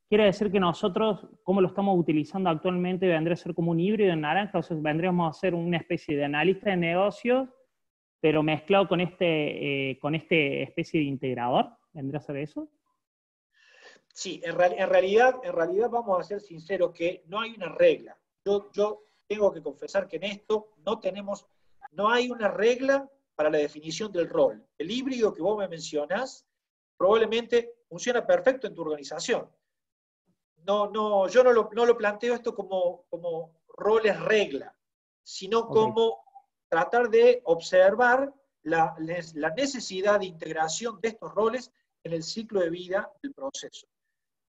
Speaker 2: Quiere decir que nosotros, como lo estamos utilizando actualmente, vendría a ser como un híbrido en naranja, o sea, vendríamos a ser una especie de analista de negocios, pero mezclado con este especie de integrador. ¿Vendría a ser eso?
Speaker 1: Sí, en realidad vamos a ser sinceros que no hay una regla. Yo tengo que confesar que en esto no hay una regla para la definición del rol. El híbrido que vos me mencionás probablemente funciona perfecto en tu organización. Yo no lo planteo esto como roles regla, sino como tratar de observar la necesidad de integración de estos roles en el ciclo de vida del proceso.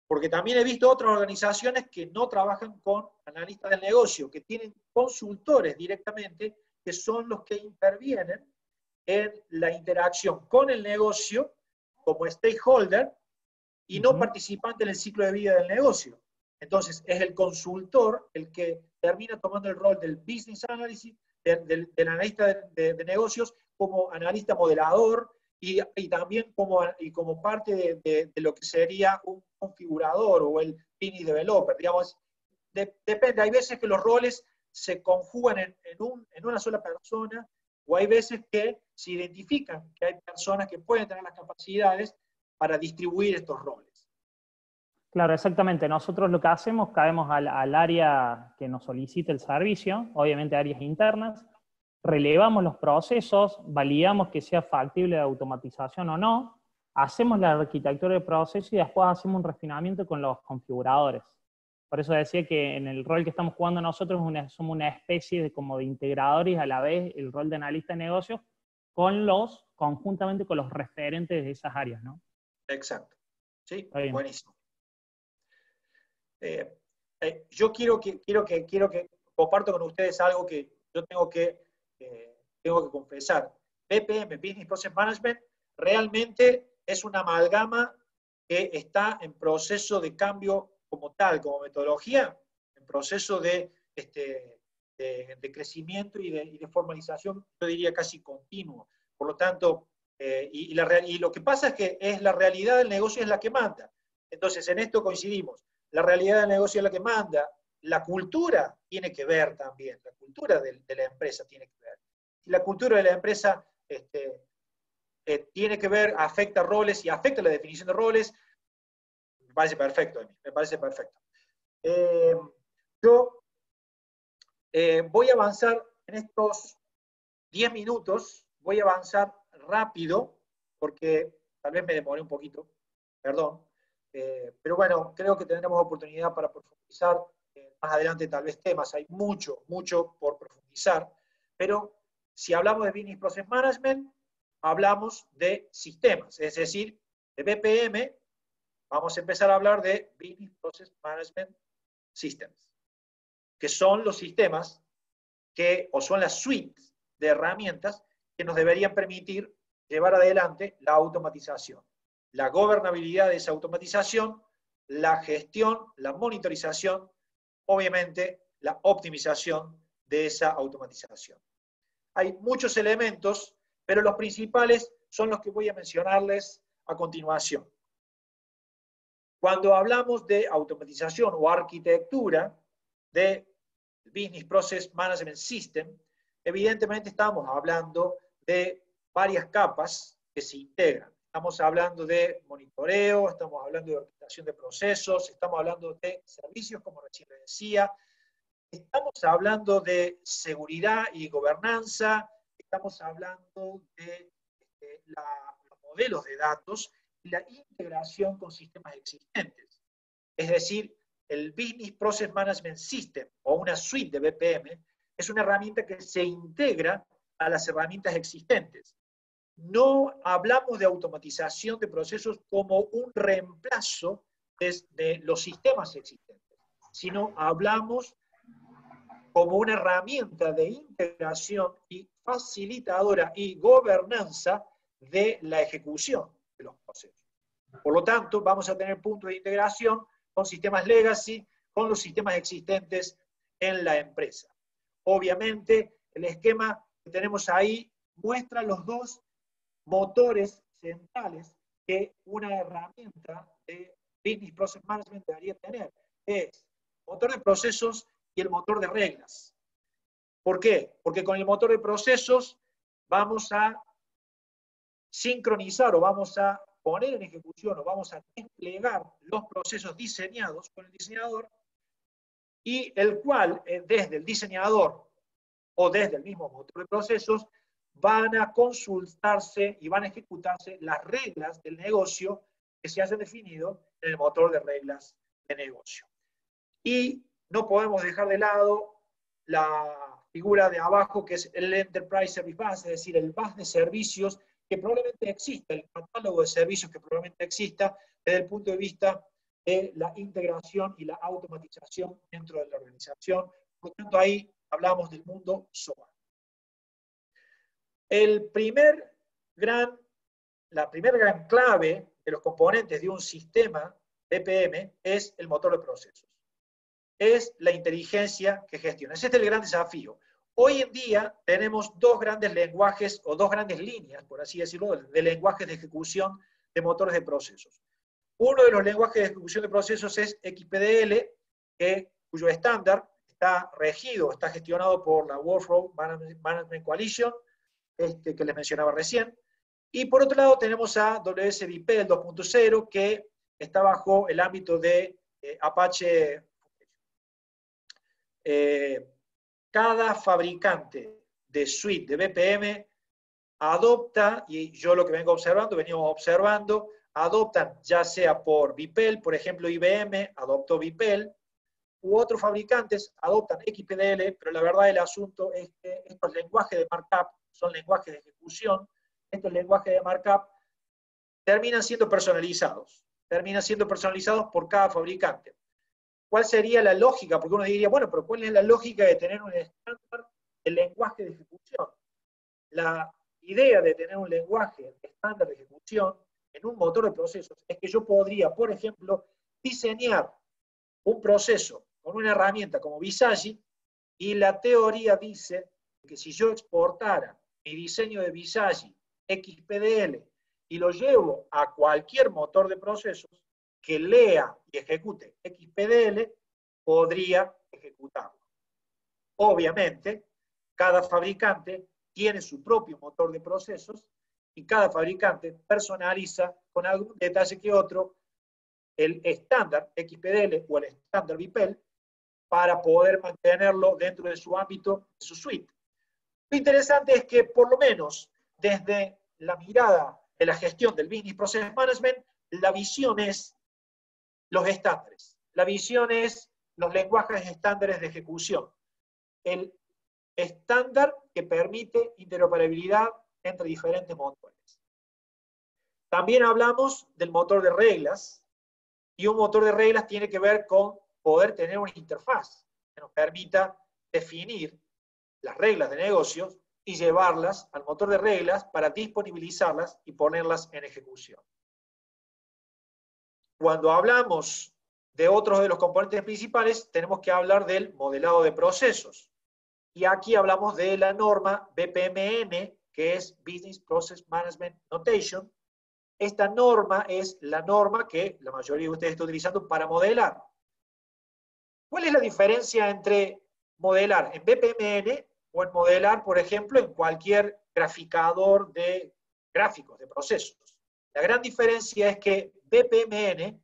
Speaker 1: Porque también he visto otras organizaciones que no trabajan con analistas del negocio, que tienen consultores directamente, que son los que intervienen en la interacción con el negocio como stakeholder y no participante en el ciclo de vida del negocio. Entonces, es el consultor el que termina tomando el rol del business analysis, del analista de negocios, como analista modelador, y también como parte de lo que sería un configurador o el business developer. Digamos, depende, hay veces que los roles se conjugan en una sola persona, o hay veces que se identifican que hay personas que pueden tener las capacidades para distribuir estos roles.
Speaker 2: Claro, exactamente. Nosotros lo que hacemos, caemos al área que nos solicita el servicio, obviamente áreas internas, relevamos los procesos, validamos que sea factible de automatización o no, hacemos la arquitectura del proceso y después hacemos un refinamiento con los configuradores. Por eso decía que en el rol que estamos jugando nosotros somos una especie de como de integradores, a la vez el rol de analista de negocios conjuntamente con los referentes de esas áreas, ¿no?
Speaker 1: Exacto. Sí, buenísimo. Yo quiero que comparto con ustedes algo que yo tengo que confesar. BPM, Business Process Management, realmente es una amalgama que está en proceso de cambio como tal, como metodología, en proceso de crecimiento y de formalización, yo diría casi continuo. Por lo tanto, y lo que pasa es que la realidad del negocio es la que manda. Entonces, en esto coincidimos. La realidad del negocio es la que manda. La cultura tiene que ver también. La cultura de la empresa tiene que ver. Si la cultura de la empresa tiene que ver, afecta roles y afecta la definición de roles, me parece perfecto, me parece perfecto. Yo voy a avanzar en estos 10 minutos, voy a avanzar rápido, porque tal vez me demoré un poquito, perdón. Pero bueno, creo que tendremos oportunidad para profundizar más adelante tal vez temas. Hay mucho por profundizar, pero si hablamos de Business Process Management, hablamos de sistemas, es decir, de BPM, vamos a empezar a hablar de Business Process Management Systems, que son los sistemas o son las suites de herramientas que nos deberían permitir llevar adelante la automatización, la gobernabilidad de esa automatización, la gestión, la monitorización, obviamente la optimización de esa automatización. Hay muchos elementos, pero los principales son los que voy a mencionarles a continuación. Cuando hablamos de automatización o arquitectura de Business Process Management System, evidentemente estamos hablando de varias capas que se integran. Estamos hablando de monitoreo, estamos hablando de orquestación de procesos, estamos hablando de servicios, como recién les decía, estamos hablando de seguridad y gobernanza, estamos hablando de los modelos de datos y la integración con sistemas existentes. Es decir, el Business Process Management System o una suite de BPM es una herramienta que se integra a las herramientas existentes. No hablamos de automatización de procesos como un reemplazo de los sistemas existentes, sino hablamos como una herramienta de integración y facilitadora y gobernanza de la ejecución de los procesos. Por lo tanto, vamos a tener puntos de integración con sistemas legacy, con los sistemas existentes en la empresa. Obviamente, el esquema que tenemos ahí muestra los dos motores centrales que una herramienta de Business Process Management debería tener. Es motor de procesos y el motor de reglas. ¿Por qué? Porque con el motor de procesos vamos a sincronizar o vamos a poner en ejecución o vamos a desplegar los procesos diseñados con el diseñador y el cual desde el diseñador o desde el mismo motor de procesos van a consultarse y van a ejecutarse las reglas del negocio que se hayan definido en el motor de reglas de negocio. Y no podemos dejar de lado la figura de abajo, que es el Enterprise Service Bus, es decir, el bus de servicios que probablemente exista, el catálogo de servicios que probablemente exista desde el punto de vista de la integración y la automatización dentro de la organización. Por lo tanto, ahí hablamos del mundo SOA. La primera gran clave de los componentes de un sistema BPM es el motor de procesos. Es la inteligencia que gestiona. Ese es el gran desafío. Hoy en día tenemos dos grandes lenguajes o dos grandes líneas, por así decirlo, de lenguajes de ejecución de motores de procesos. Uno de los lenguajes de ejecución de procesos es XPDL, cuyo estándar está regido, está gestionado por la Workflow Management Coalition, que les mencionaba recién. Y por otro lado tenemos a WSVPL 2.0, que está bajo el ámbito de Apache. Cada fabricante de suite de BPM adopta, y yo lo que venimos observando, adoptan ya sea por VPEL, por ejemplo IBM adoptó VPEL, u otros fabricantes adoptan XPDL, pero la verdad del asunto es que estos lenguajes de markup son lenguajes de ejecución, estos lenguajes de markup terminan siendo personalizados por cada fabricante. ¿Cuál sería la lógica? Porque uno diría, bueno, pero ¿cuál es la lógica de tener un estándar de lenguaje de ejecución? La idea de tener un lenguaje estándar de ejecución en un motor de procesos es que yo podría, por ejemplo, diseñar un proceso con una herramienta como Visagi, y la teoría dice que si yo exportara mi diseño de Visagi XPDL y lo llevo a cualquier motor de procesos que lea y ejecute XPDL, podría ejecutarlo. Obviamente, cada fabricante tiene su propio motor de procesos y cada fabricante personaliza con algún detalle que otro el estándar XPDL o el estándar VPEL para poder mantenerlo dentro de su ámbito, de su suite. Lo interesante es que, por lo menos, desde la mirada de la gestión del Business Process Management, la visión es los estándares. La visión es los lenguajes estándares de ejecución. El estándar que permite interoperabilidad entre diferentes motores. También hablamos del motor de reglas, y un motor de reglas tiene que ver con poder tener una interfaz que nos permita definir las reglas de negocios y llevarlas al motor de reglas para disponibilizarlas y ponerlas en ejecución. Cuando hablamos de otros de los componentes principales, tenemos que hablar del modelado de procesos. Y aquí hablamos de la norma BPMN, que es Business Process Management Notation, esta norma es la norma que la mayoría de ustedes está utilizando para modelar. ¿Cuál es la diferencia entre modelar en BPMN o en modelar, por ejemplo, en cualquier graficador de gráficos, de procesos? La gran diferencia es que BPMN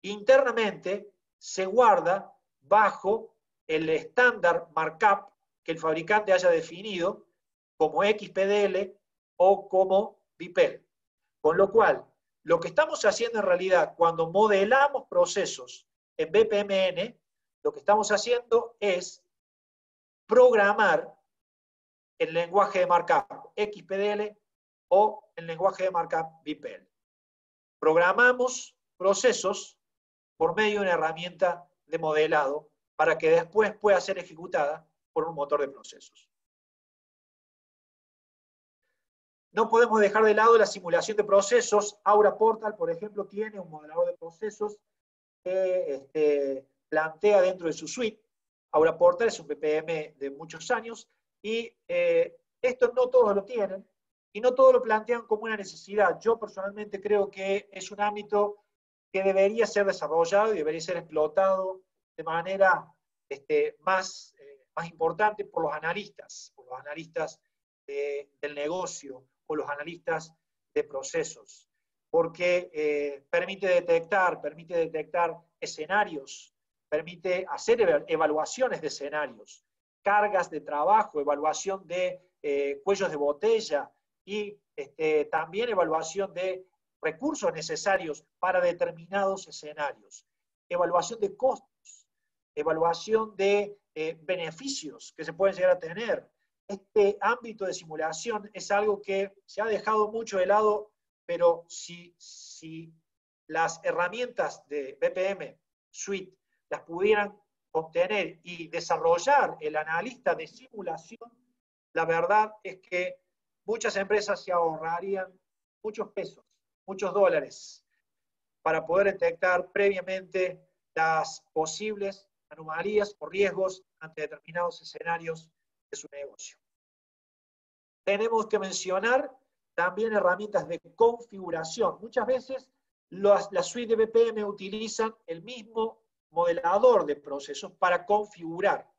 Speaker 1: internamente se guarda bajo el estándar markup que el fabricante haya definido como XPDL o como BPEL. Con lo cual, lo que estamos haciendo en realidad cuando modelamos procesos en BPMN, lo que estamos haciendo es programar el lenguaje de markup XPDL o el lenguaje de markup BPEL. Programamos procesos por medio de una herramienta de modelado para que después pueda ser ejecutada por un motor de procesos. No podemos dejar de lado la simulación de procesos. Aura Portal, por ejemplo, tiene un modelador de procesos que plantea dentro de su suite. Aura Portal es un BPM de muchos años y esto no todos lo tienen y no todos lo plantean como una necesidad. Yo personalmente creo que es un ámbito que debería ser desarrollado y debería ser explotado de manera más importante por los analistas del negocio o los analistas de procesos, porque permite detectar escenarios, permite hacer evaluaciones de escenarios, cargas de trabajo, evaluación de cuellos de botella y también evaluación de recursos necesarios para determinados escenarios, evaluación de costos, evaluación de beneficios que se pueden llegar a tener. Este ámbito de simulación es algo que se ha dejado mucho de lado, pero si las herramientas de BPM Suite las pudieran obtener y desarrollar el analista de simulación, la verdad es que muchas empresas se ahorrarían muchos pesos, muchos dólares, para poder detectar previamente las posibles anomalías o riesgos ante determinados escenarios de su negocio. Tenemos que mencionar también herramientas de configuración. Muchas veces las suites de BPM utilizan el mismo modelador de procesos para configurar.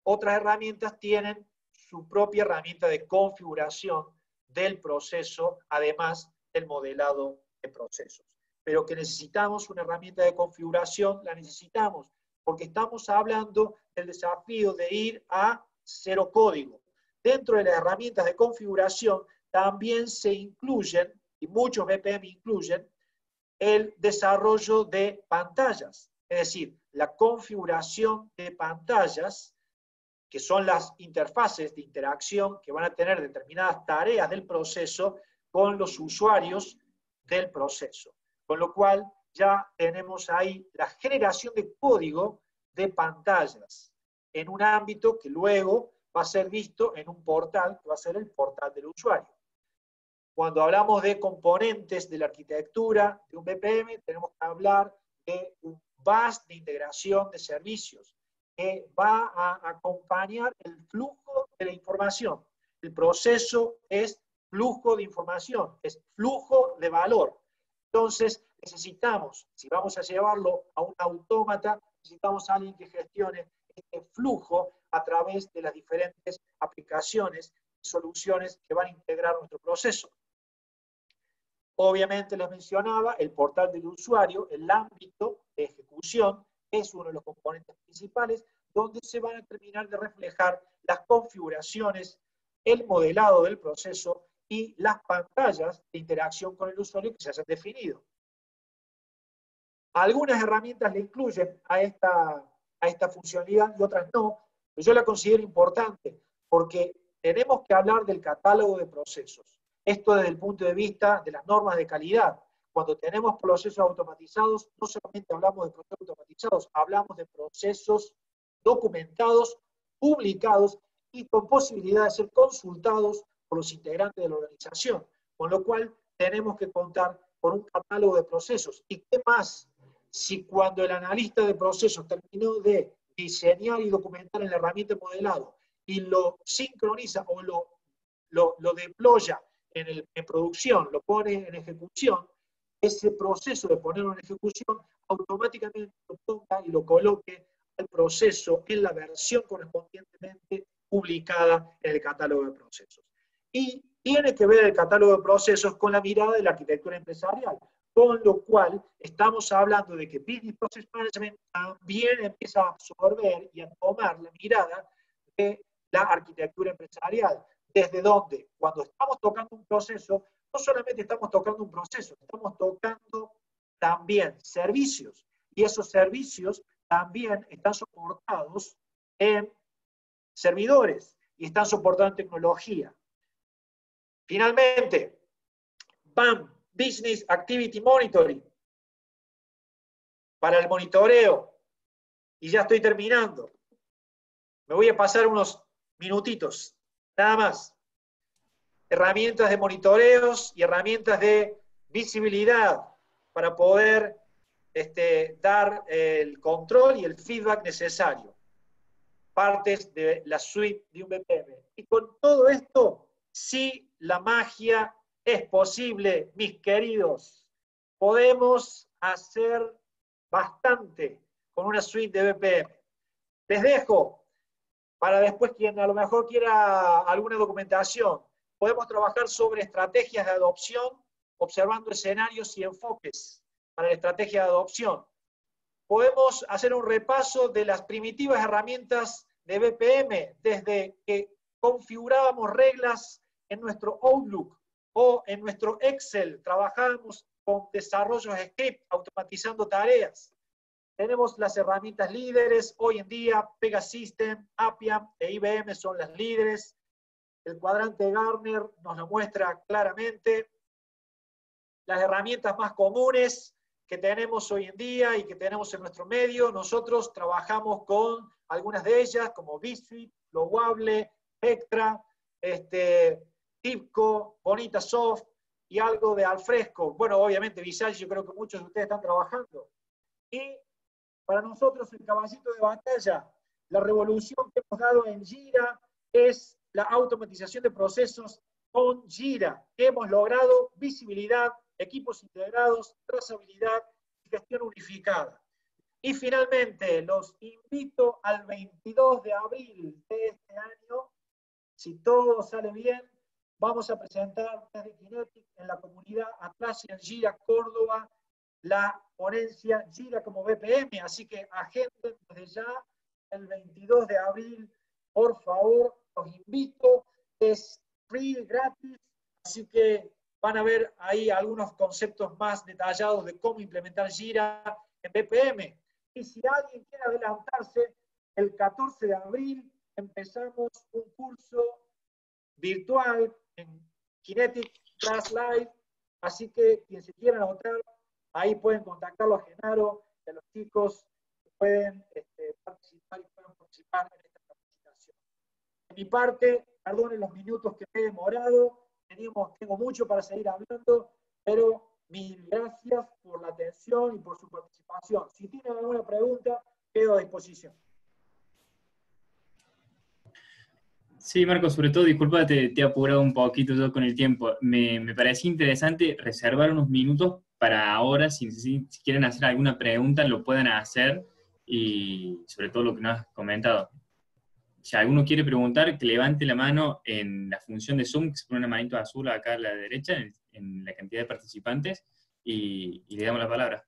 Speaker 1: Otras herramientas tienen su propia herramienta de configuración del proceso, además del modelado de procesos. Pero que necesitamos una herramienta de configuración, la necesitamos, porque estamos hablando del desafío de ir a cero código. Dentro de las herramientas de configuración también se incluyen, y muchos BPM incluyen, el desarrollo de pantallas, es decir, la configuración de pantallas, que son las interfaces de interacción que van a tener determinadas tareas del proceso con los usuarios del proceso. Con lo cual ya tenemos ahí la generación de código de pantallas en un ámbito que luego va a ser visto en un portal, que va a ser el portal del usuario. Cuando hablamos de componentes de la arquitectura de un BPM, tenemos que hablar de un bus de integración de servicios, que va a acompañar el flujo de la información. El proceso es flujo de información, es flujo de valor. Entonces, necesitamos, si vamos a llevarlo a un autómata, necesitamos a alguien que gestione este flujo a través de las diferentes aplicaciones y soluciones que van a integrar nuestro proceso. Obviamente les mencionaba el portal del usuario, el ámbito de ejecución es uno de los componentes principales donde se van a terminar de reflejar las configuraciones, el modelado del proceso y las pantallas de interacción con el usuario que se hayan definido. Algunas herramientas le incluyen a esta funcionalidad y otras no, pero yo la considero importante porque tenemos que hablar del catálogo de procesos. Esto desde el punto de vista de las normas de calidad. Cuando tenemos procesos automatizados, no solamente hablamos de procesos automatizados, hablamos de procesos documentados, publicados y con posibilidad de ser consultados por los integrantes de la organización. Con lo cual tenemos que contar con un catálogo de procesos. ¿Y qué más? Si cuando el analista de procesos terminó de diseñar y documentar en la herramienta de modelado y lo sincroniza o lo deploya en producción, lo pone en ejecución, ese proceso de ponerlo en ejecución automáticamente lo ponga y lo coloque al proceso en la versión correspondientemente publicada en el catálogo de procesos. Y tiene que ver el catálogo de procesos con la mirada de la arquitectura empresarial, con lo cual estamos hablando de que Business Process Management también empieza a absorber y a tomar la mirada de la arquitectura empresarial, desde donde cuando estamos tocando un proceso, no solamente estamos tocando un proceso, estamos tocando también servicios, y esos servicios también están soportados en servidores y están soportados en tecnología. Finalmente, BAM, Business Activity Monitoring, para el monitoreo, y ya estoy terminando. Me voy a pasar unos minutitos, nada más. Herramientas de monitoreos y herramientas de visibilidad para poder dar el control y el feedback necesario. Partes de la suite de un BPM. Y con todo esto, sí, la magia es posible, mis queridos. Podemos hacer bastante con una suite de BPM. Les dejo para después quien a lo mejor quiera alguna documentación. Podemos trabajar sobre estrategias de adopción, observando escenarios y enfoques para la estrategia de adopción. Podemos hacer un repaso de las primitivas herramientas de BPM, desde que configurábamos reglas en nuestro Outlook o en nuestro Excel, trabajábamos con desarrollos script, automatizando tareas. Tenemos las herramientas líderes, hoy en día Pegasystem, Appian e IBM son las líderes. El cuadrante Gartner nos lo muestra claramente. Las herramientas más comunes que tenemos hoy en día y que tenemos en nuestro medio, nosotros trabajamos con algunas de ellas, como BigSuite, Flowable, Spectra, TIBCO, Bonitasoft y algo de Alfresco. Bueno, obviamente Visage, yo creo que muchos de ustedes están trabajando. Y para nosotros el caballito de batalla, la revolución que hemos dado en Jira es la automatización de procesos con Jira. Hemos logrado visibilidad, equipos integrados, trazabilidad y gestión unificada. Y finalmente, los invito al 22 de abril de este año. Si todo sale bien, vamos a presentar desde Kinetic en la comunidad Atlassian Jira Córdoba la ponencia Jira como BPM, así que agenden desde ya el 22 de abril, por favor, los invito, es free, gratis, así que van a ver ahí algunos conceptos más detallados de cómo implementar Jira en BPM. Y si alguien quiere adelantarse, el 14 de abril empezamos un curso virtual en Kinetic Class Live, así que quien se quiera anotar, ahí pueden contactarlo a Genaro, y a los chicos que pueden participar y pueden participar en esta capacitación. De mi parte, perdonen los minutos que me he demorado, tengo mucho para seguir hablando, pero mil gracias por la atención y por su participación. Si tienen alguna pregunta, quedo a disposición.
Speaker 3: Sí, Marco, sobre todo, disculpa, te he apurado un poquito yo con el tiempo. Me parecía interesante reservar unos minutos para ahora, si quieren hacer alguna pregunta, lo puedan hacer, y sobre todo lo que nos has comentado. Si alguno quiere preguntar, que levante la mano en la función de Zoom, que se pone una manito azul acá a la derecha, en la cantidad de participantes, y le damos la palabra.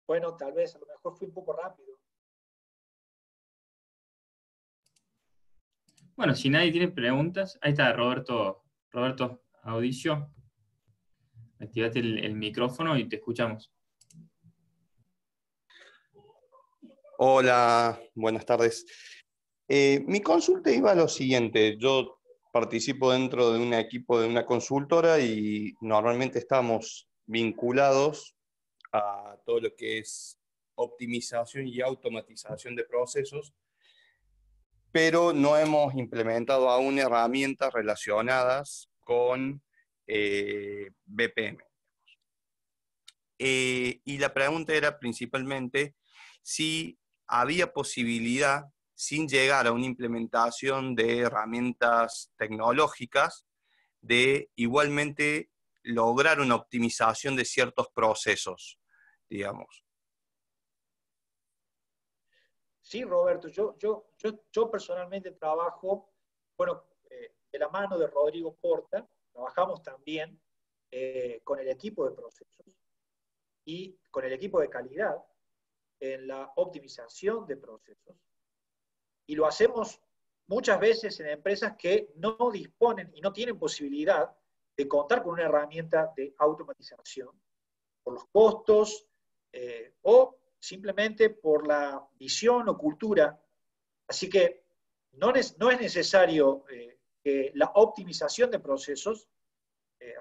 Speaker 1: Bueno, tal vez, a lo mejor fui un poco rápido.
Speaker 3: Bueno, si nadie tiene preguntas, ahí está Roberto Audicio. Activate el micrófono y te escuchamos.
Speaker 4: Hola, buenas tardes. Mi consulta iba a lo siguiente. Yo participo dentro de un equipo de una consultora y normalmente estamos vinculados a todo lo que es optimización y automatización de procesos. pero no hemos implementado aún herramientas relacionadas con BPM. Y la pregunta era principalmente si había posibilidad, sin llegar a una implementación de herramientas tecnológicas, de igualmente lograr una optimización de ciertos procesos, digamos.
Speaker 1: Sí, Roberto, yo personalmente trabajo, bueno, de la mano de Rodrigo Porta, trabajamos también con el equipo de procesos y con el equipo de calidad en la optimización de procesos. Y lo hacemos muchas veces en empresas que no disponen y no tienen posibilidad de contar con una herramienta de automatización por los costos o simplemente por la visión o cultura. Así que no es necesario que la optimización de procesos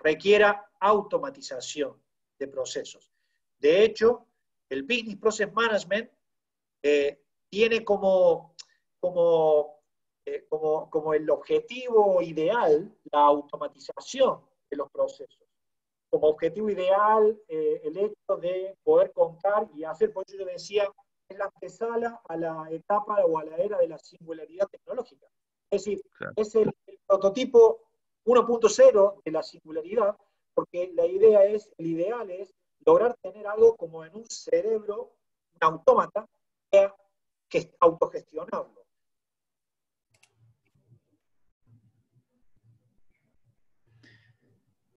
Speaker 1: requiera automatización de procesos. De hecho, el Business Process Management tiene como el objetivo ideal la automatización de los procesos. Como objetivo ideal el hecho de poder contar y hacer, por eso yo decía, es la antesala a la etapa o a la era de la singularidad tecnológica. Es decir, claro, es el prototipo 1.0 de la singularidad, porque la idea es, el ideal es lograr tener algo como en un cerebro, un autómata, que es autogestionarlo.